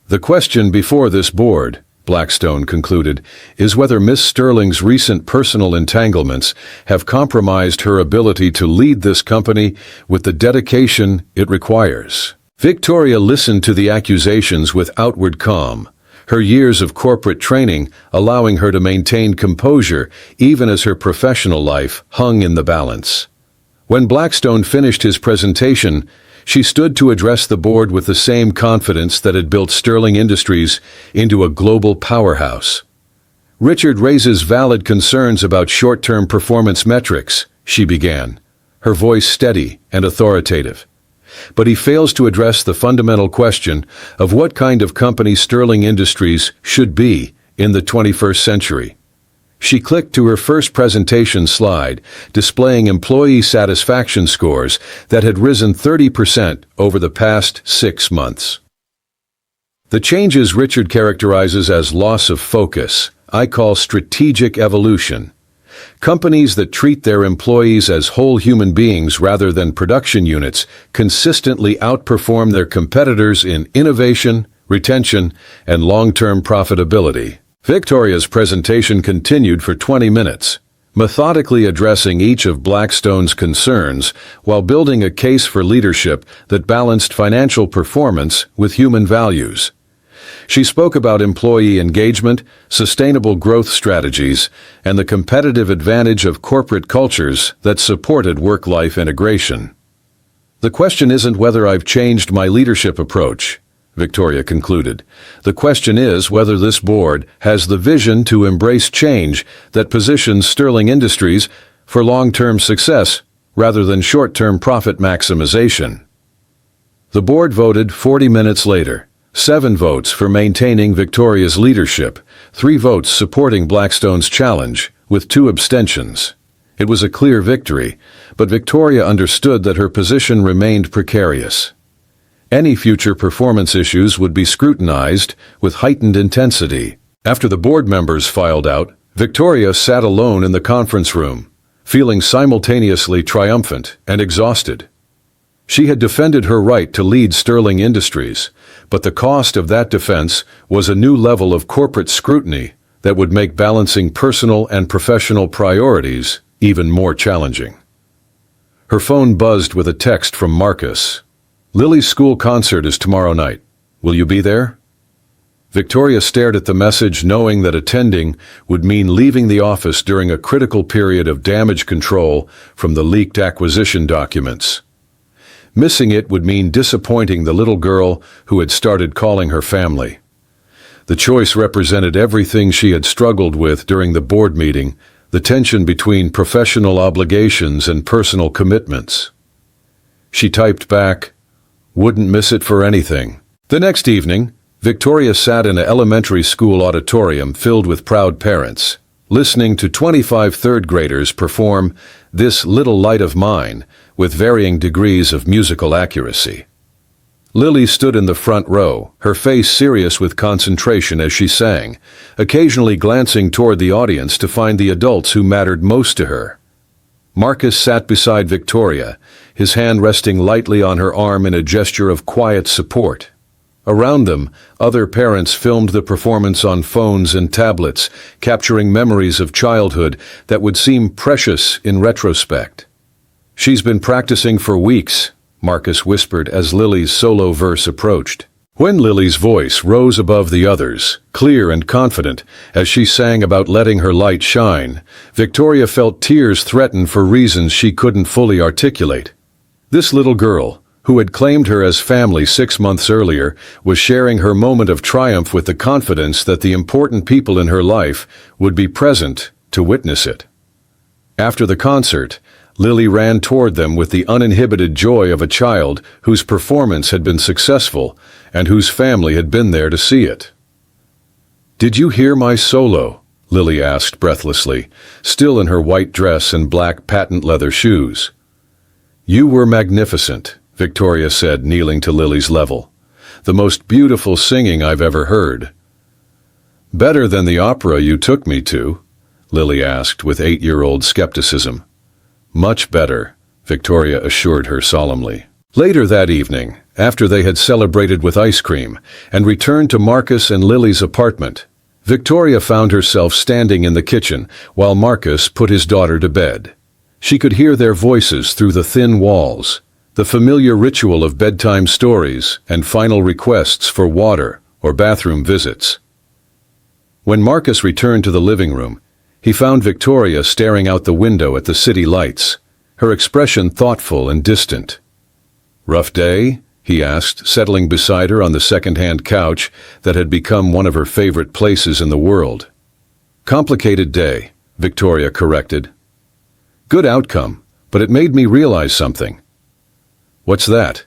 The question before this board, Blackstone concluded, is whether Miss Sterling's recent personal entanglements have compromised her ability to lead this company with the dedication it requires. Victoria listened to the accusations with outward calm, her years of corporate training allowing her to maintain composure even as her professional life hung in the balance. When Blackstone finished his presentation, she stood to address the board with the same confidence that had built Sterling Industries into a global powerhouse. "Richard raises valid concerns about short-term performance metrics," she began, her voice steady and authoritative. "But he fails to address the fundamental question of what kind of company Sterling Industries should be in the 21st century. She clicked to her first presentation slide, displaying employee satisfaction scores that had risen 30% over the past 6 months. The changes Richard characterizes as loss of focus, I call strategic evolution. Companies that treat their employees as whole human beings rather than production units consistently outperform their competitors in innovation, retention, and long-term profitability. Victoria's presentation continued for 20 minutes, methodically addressing each of Blackstone's concerns while building a case for leadership that balanced financial performance with human values. She spoke about employee engagement, sustainable growth strategies, and the competitive advantage of corporate cultures that supported work-life integration. "The question isn't whether I've changed my leadership approach," Victoria concluded. "The question is whether this board has the vision to embrace change that positions Sterling Industries for long-term success rather than short-term profit maximization." The board voted 40 minutes later. 7 votes for maintaining Victoria's leadership, 3 votes supporting Blackstone's challenge, with 2 abstentions. It was a clear victory, but Victoria understood that her position remained precarious. Any future performance issues would be scrutinized with heightened intensity. After the board members filed out, Victoria sat alone in the conference room, feeling simultaneously triumphant and exhausted. She had defended her right to lead Sterling Industries, but the cost of that defense was a new level of corporate scrutiny that would make balancing personal and professional priorities even more challenging. Her phone buzzed with a text from Marcus. "Lily's school concert is tomorrow night. Will you be there?" Victoria stared at the message, knowing that attending would mean leaving the office during a critical period of damage control from the leaked acquisition documents. Missing it would mean disappointing the little girl who had started calling her family. The choice represented everything she had struggled with during the board meeting, the tension between professional obligations and personal commitments. She typed back, "Wouldn't miss it for anything." The next evening, Victoria sat in an elementary school auditorium filled with proud parents, listening to 25 third graders perform "This Little Light of Mine" with varying degrees of musical accuracy. Lily stood in the front row, her face serious with concentration as she sang, occasionally glancing toward the audience to find the adults who mattered most to her. Marcus sat beside Victoria, his hand resting lightly on her arm in a gesture of quiet support. Around them, other parents filmed the performance on phones and tablets, capturing memories of childhood that would seem precious in retrospect. "She's been practicing for weeks," Marcus whispered as Lily's solo verse approached. When Lily's voice rose above the others, clear and confident, as she sang about letting her light shine, Victoria felt tears threaten for reasons she couldn't fully articulate. This little girl, who had claimed her as family 6 months earlier, was sharing her moment of triumph with the confidence that the important people in her life would be present to witness it. After the concert, Lily ran toward them with the uninhibited joy of a child whose performance had been successful and whose family had been there to see it. "Did you hear my solo?" Lily asked breathlessly, still in her white dress and black patent leather shoes. "You were magnificent," Victoria said, kneeling to Lily's level. "The most beautiful singing I've ever heard." "Better than the opera you took me to," Lily asked with 8-year-old skepticism. Much better, Victoria assured her solemnly. Later that evening, after they had celebrated with ice cream and returned to Marcus and Lily's apartment, Victoria found herself standing in the kitchen while Marcus put his daughter to bed. She could hear their voices through the thin walls, the familiar ritual of bedtime stories and final requests for water or bathroom visits. When Marcus returned to the living room, he found Victoria staring out the window at the city lights, her expression thoughtful and distant. "Rough day?" he asked, settling beside her on the second-hand couch that had become one of her favorite places in the world. "Complicated day," Victoria corrected. "Good outcome, but it made me realize something." "What's that?"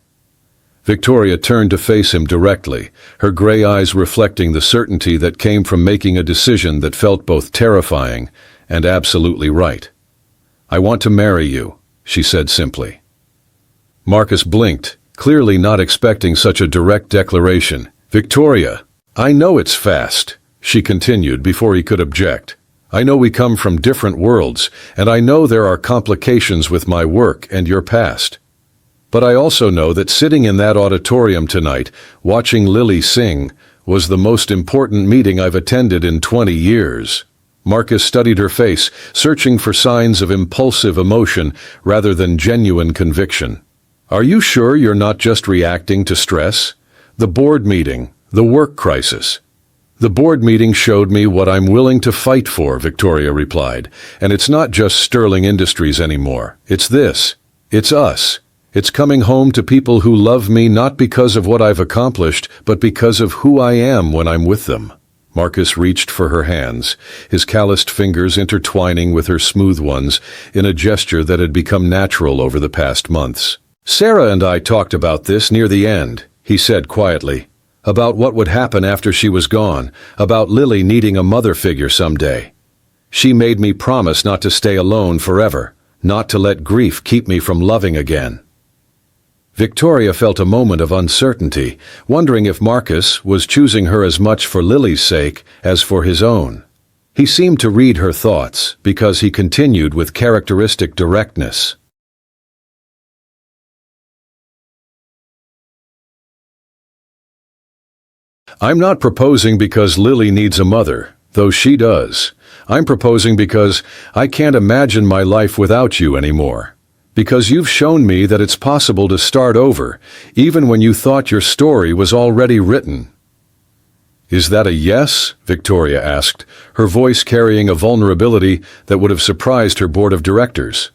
Victoria turned to face him directly, her gray eyes reflecting the certainty that came from making a decision that felt both terrifying and absolutely right. "I want to marry you," she said simply. Marcus blinked, clearly not expecting such a direct declaration. "Victoria, I know it's fast," she continued before he could object. "I know we come from different worlds, and I know there are complications with my work and your past. But I also know that sitting in that auditorium tonight, watching Lily sing, was the most important meeting I've attended in 20 years. Marcus studied her face, searching for signs of impulsive emotion rather than genuine conviction. "Are you sure you're not just reacting to stress? The board meeting, the work crisis." "The board meeting showed me what I'm willing to fight for," Victoria replied. "And it's not just Sterling Industries anymore. It's this. It's us. It's coming home to people who love me not because of what I've accomplished, but because of who I am when I'm with them." Marcus reached for her hands, his calloused fingers intertwining with her smooth ones in a gesture that had become natural over the past months. "Sarah and I talked about this near the end," he said quietly. "About what would happen after she was gone, about Lily needing a mother figure someday. She made me promise not to stay alone forever, not to let grief keep me from loving again." Victoria felt a moment of uncertainty, wondering if Marcus was choosing her as much for Lily's sake as for his own. He seemed to read her thoughts because he continued with characteristic directness. "I'm not proposing because Lily needs a mother, though she does. I'm proposing because I can't imagine my life without you anymore. Because you've shown me that it's possible to start over, even when you thought your story was already written." "Is that a yes?" Victoria asked, her voice carrying a vulnerability that would have surprised her board of directors.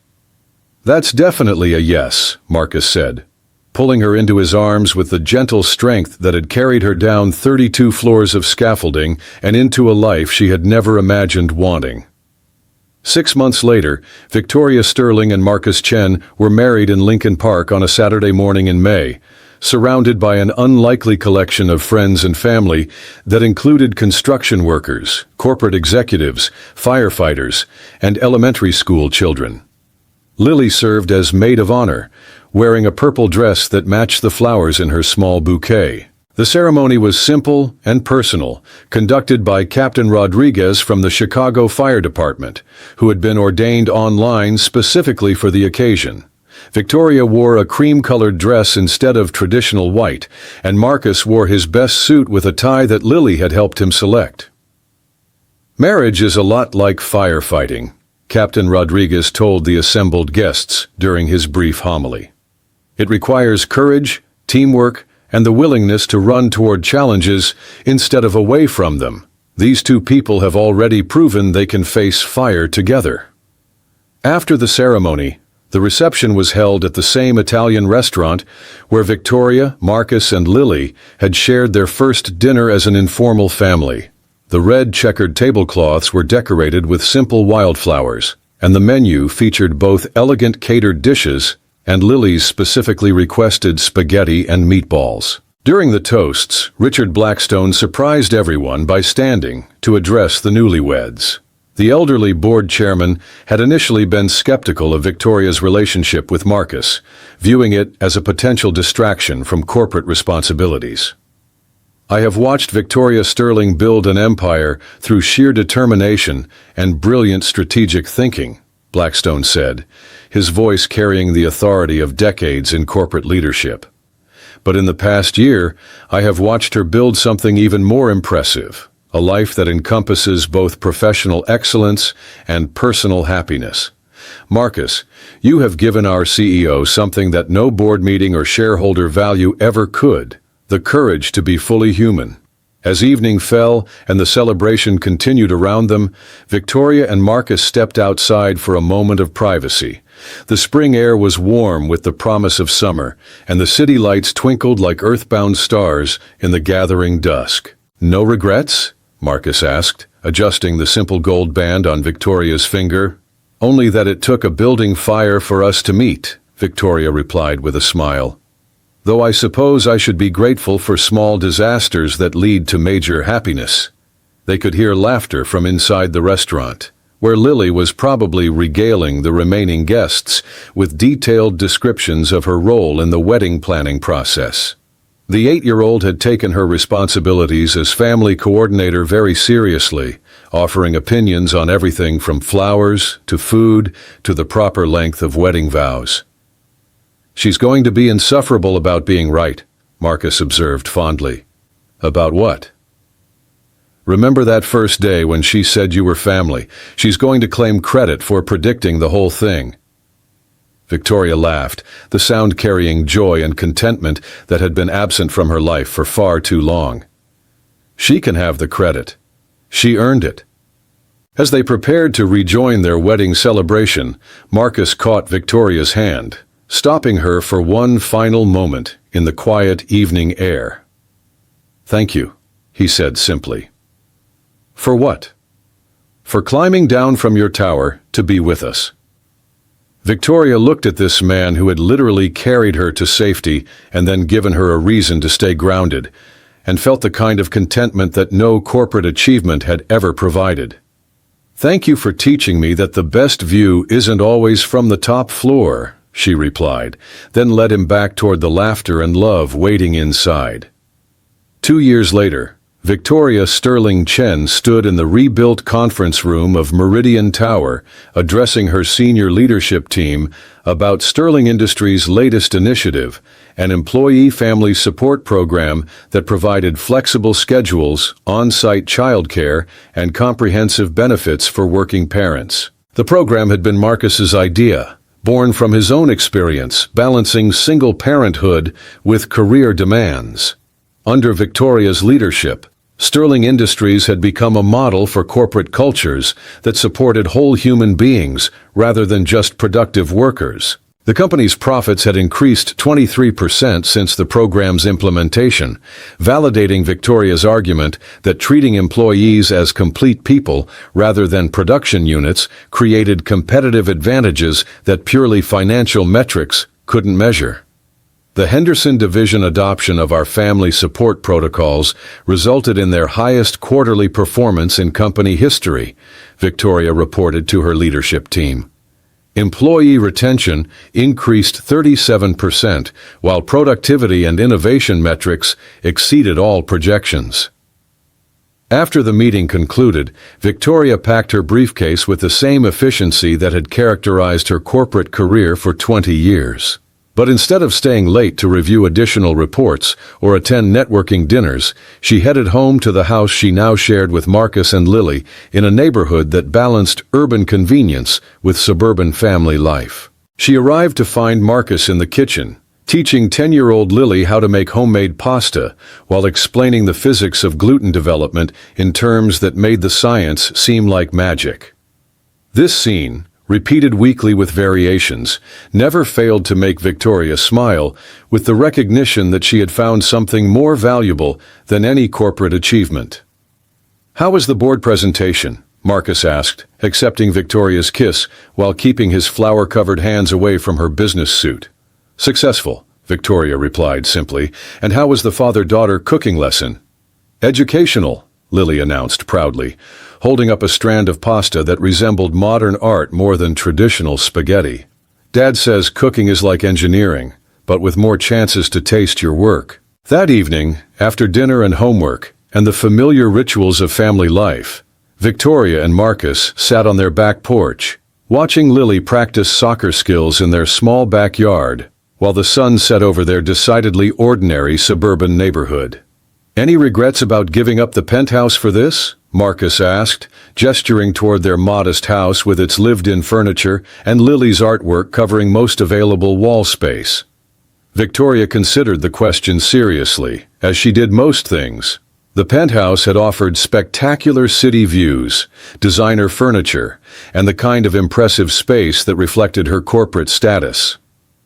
"That's definitely a yes," Marcus said, pulling her into his arms with the gentle strength that had carried her down 32 floors of scaffolding and into a life she had never imagined wanting. 6 months later, Victoria Sterling and Marcus Chen were married in Lincoln Park on a Saturday morning in May, surrounded by an unlikely collection of friends and family that included construction workers, corporate executives, firefighters, and elementary school children. Lily served as maid of honor, wearing a purple dress that matched the flowers in her small bouquet. The ceremony was simple and personal, conducted by Captain Rodriguez from the Chicago Fire Department, who had been ordained online specifically for the occasion. Victoria wore a cream-colored dress instead of traditional white, and Marcus wore his best suit with a tie that Lily had helped him select. "Marriage is a lot like firefighting," Captain Rodriguez told the assembled guests during his brief homily. "It requires courage, teamwork, and the willingness to run toward challenges instead of away from them. These two people have already proven they can face fire together." After the ceremony, the reception was held at the same Italian restaurant where Victoria, Marcus, and Lily had shared their first dinner as an informal family. The red checkered tablecloths were decorated with simple wildflowers, and the menu featured both elegant catered dishes and Lily's specifically requested spaghetti and meatballs. During the toasts, Richard Blackstone surprised everyone by standing to address the newlyweds. The elderly board chairman had initially been skeptical of Victoria's relationship with Marcus, viewing it as a potential distraction from corporate responsibilities. I have watched Victoria Sterling build an empire through sheer determination and brilliant strategic thinking, Blackstone said, his voice carrying the authority of decades in corporate leadership. But in the past year, I have watched her build something even more impressive, a life that encompasses both professional excellence and personal happiness. Marcus, you have given our CEO something that no board meeting or shareholder value ever could: the courage to be fully human. As evening fell and the celebration continued around them, Victoria and Marcus stepped outside for a moment of privacy. The spring air was warm with the promise of summer, and the city lights twinkled like earthbound stars in the gathering dusk. "No regrets?" Marcus asked, adjusting the simple gold band on Victoria's finger. "Only that it took a building fire for us to meet," Victoria replied with a smile. "Though I suppose I should be grateful for small disasters that lead to major happiness." They could hear laughter from inside the restaurant, where Lily was probably regaling the remaining guests with detailed descriptions of her role in the wedding planning process. The 8-year-old had taken her responsibilities as family coordinator very seriously, offering opinions on everything from flowers to food to the proper length of wedding vows. "She's going to be insufferable about being right," Marcus observed fondly. "About what?" "Remember that first day when she said you were family? She's going to claim credit for predicting the whole thing." Victoria laughed, the sound carrying joy and contentment that had been absent from her life for far too long. "She can have the credit. She earned it." As they prepared to rejoin their wedding celebration, Marcus caught Victoria's hand, stopping her for one final moment in the quiet evening air. "Thank you," he said simply. "For what?" "For climbing down from your tower to be with us." Victoria looked at this man who had literally carried her to safety and then given her a reason to stay grounded, and felt the kind of contentment that no corporate achievement had ever provided. "Thank you for teaching me that the best view isn't always from the top floor," she replied, then led him back toward the laughter and love waiting inside. 2 years later, Victoria Sterling Chen stood in the rebuilt conference room of Meridian Tower, addressing her senior leadership team about Sterling Industries' latest initiative, an employee family support program that provided flexible schedules, on-site childcare, and comprehensive benefits for working parents. The program had been Marcus's idea, born from his own experience balancing single parenthood with career demands. Under Victoria's leadership, Sterling Industries had become a model for corporate cultures that supported whole human beings rather than just productive workers. The company's profits had increased 23% since the program's implementation, validating Victoria's argument that treating employees as complete people rather than production units created competitive advantages that purely financial metrics couldn't measure. The Henderson Division adoption of our family support protocols resulted in their highest quarterly performance in company history, Victoria reported to her leadership team. Employee retention increased 37%, while productivity and innovation metrics exceeded all projections. After the meeting concluded, Victoria packed her briefcase with the same efficiency that had characterized her corporate career for 20 years. But instead of staying late to review additional reports or attend networking dinners, she headed home to the house she now shared with Marcus and Lily in a neighborhood that balanced urban convenience with suburban family life. She arrived to find Marcus in the kitchen, teaching 10-year-old Lily how to make homemade pasta while explaining the physics of gluten development in terms that made the science seem like magic. This scene, repeated weekly with variations, never failed to make Victoria smile with the recognition that she had found something more valuable than any corporate achievement. "How was the board presentation?" Marcus asked, accepting Victoria's kiss while keeping his flour-covered hands away from her business suit. "Successful," Victoria replied simply. "And how was the father-daughter cooking lesson?" "Educational," Lily announced proudly, holding up a strand of pasta that resembled modern art more than traditional spaghetti. "Dad says cooking is like engineering, but with more chances to taste your work." That evening, after dinner and homework, and the familiar rituals of family life, Victoria and Marcus sat on their back porch, watching Lily practice soccer skills in their small backyard, while the sun set over their decidedly ordinary suburban neighborhood. "Any regrets about giving up the penthouse for this?" Marcus asked, gesturing toward their modest house with its lived-in furniture and Lily's artwork covering most available wall space. Victoria considered the question seriously, as she did most things. The penthouse had offered spectacular city views, designer furniture, and the kind of impressive space that reflected her corporate status.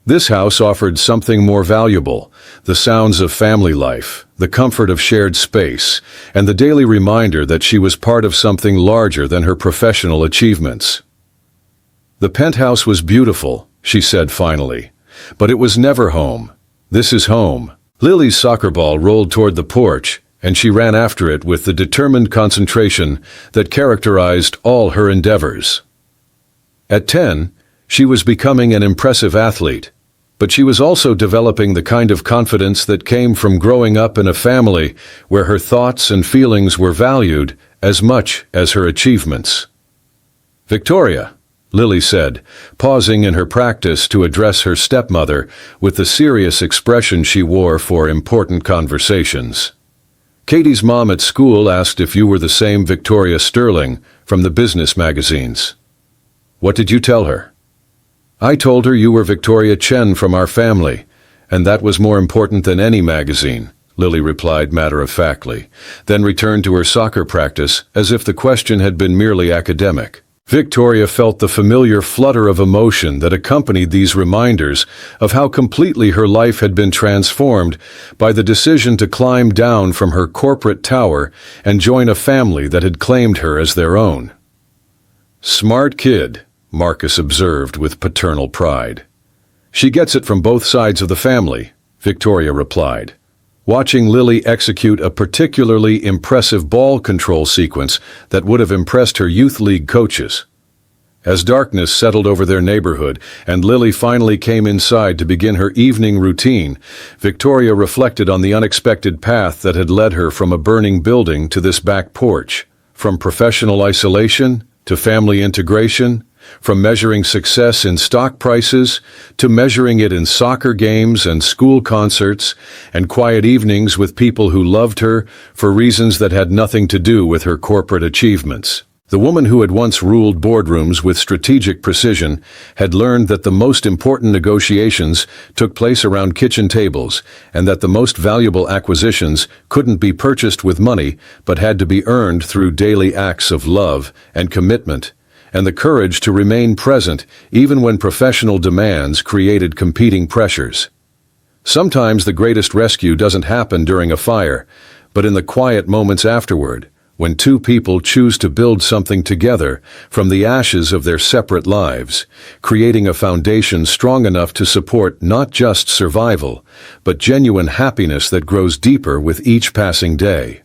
This house offered something more valuable: the sounds of family life, the comfort of shared space, and the daily reminder that she was part of something larger than her professional achievements. "The penthouse was beautiful," she said finally, "but it was never home. This is home." Lily's soccer ball rolled toward the porch, and she ran after it with the determined concentration that characterized all her endeavors. At 10, she was becoming an impressive athlete, but she was also developing the kind of confidence that came from growing up in a family where her thoughts and feelings were valued as much as her achievements. "Victoria," Lily said, pausing in her practice to address her stepmother with the serious expression she wore for important conversations. "Katie's mom at school asked if you were the same Victoria Sterling from the business magazines. What did you tell her?" "I told her you were Victoria Chen from our family, and that was more important than any magazine," Lily replied matter-of-factly, then returned to her soccer practice as if the question had been merely academic. Victoria felt the familiar flutter of emotion that accompanied these reminders of how completely her life had been transformed by the decision to climb down from her corporate tower and join a family that had claimed her as their own. "Smart kid," Marcus observed with paternal pride. "She gets it from both sides of the family," Victoria replied, watching Lily execute a particularly impressive ball control sequence that would have impressed her youth league coaches. As darkness settled over their neighborhood and Lily finally came inside to begin her evening routine, Victoria reflected on the unexpected path that had led her from a burning building to this back porch, from professional isolation to family integration, from measuring success in stock prices to measuring it in soccer games and school concerts and quiet evenings with people who loved her for reasons that had nothing to do with her corporate achievements. The woman who had once ruled boardrooms with strategic precision had learned that the most important negotiations took place around kitchen tables and that the most valuable acquisitions couldn't be purchased with money but had to be earned through daily acts of love and commitment, and the courage to remain present even when professional demands created competing pressures. Sometimes the greatest rescue doesn't happen during a fire, but in the quiet moments afterward, when two people choose to build something together from the ashes of their separate lives, creating a foundation strong enough to support not just survival, but genuine happiness that grows deeper with each passing day.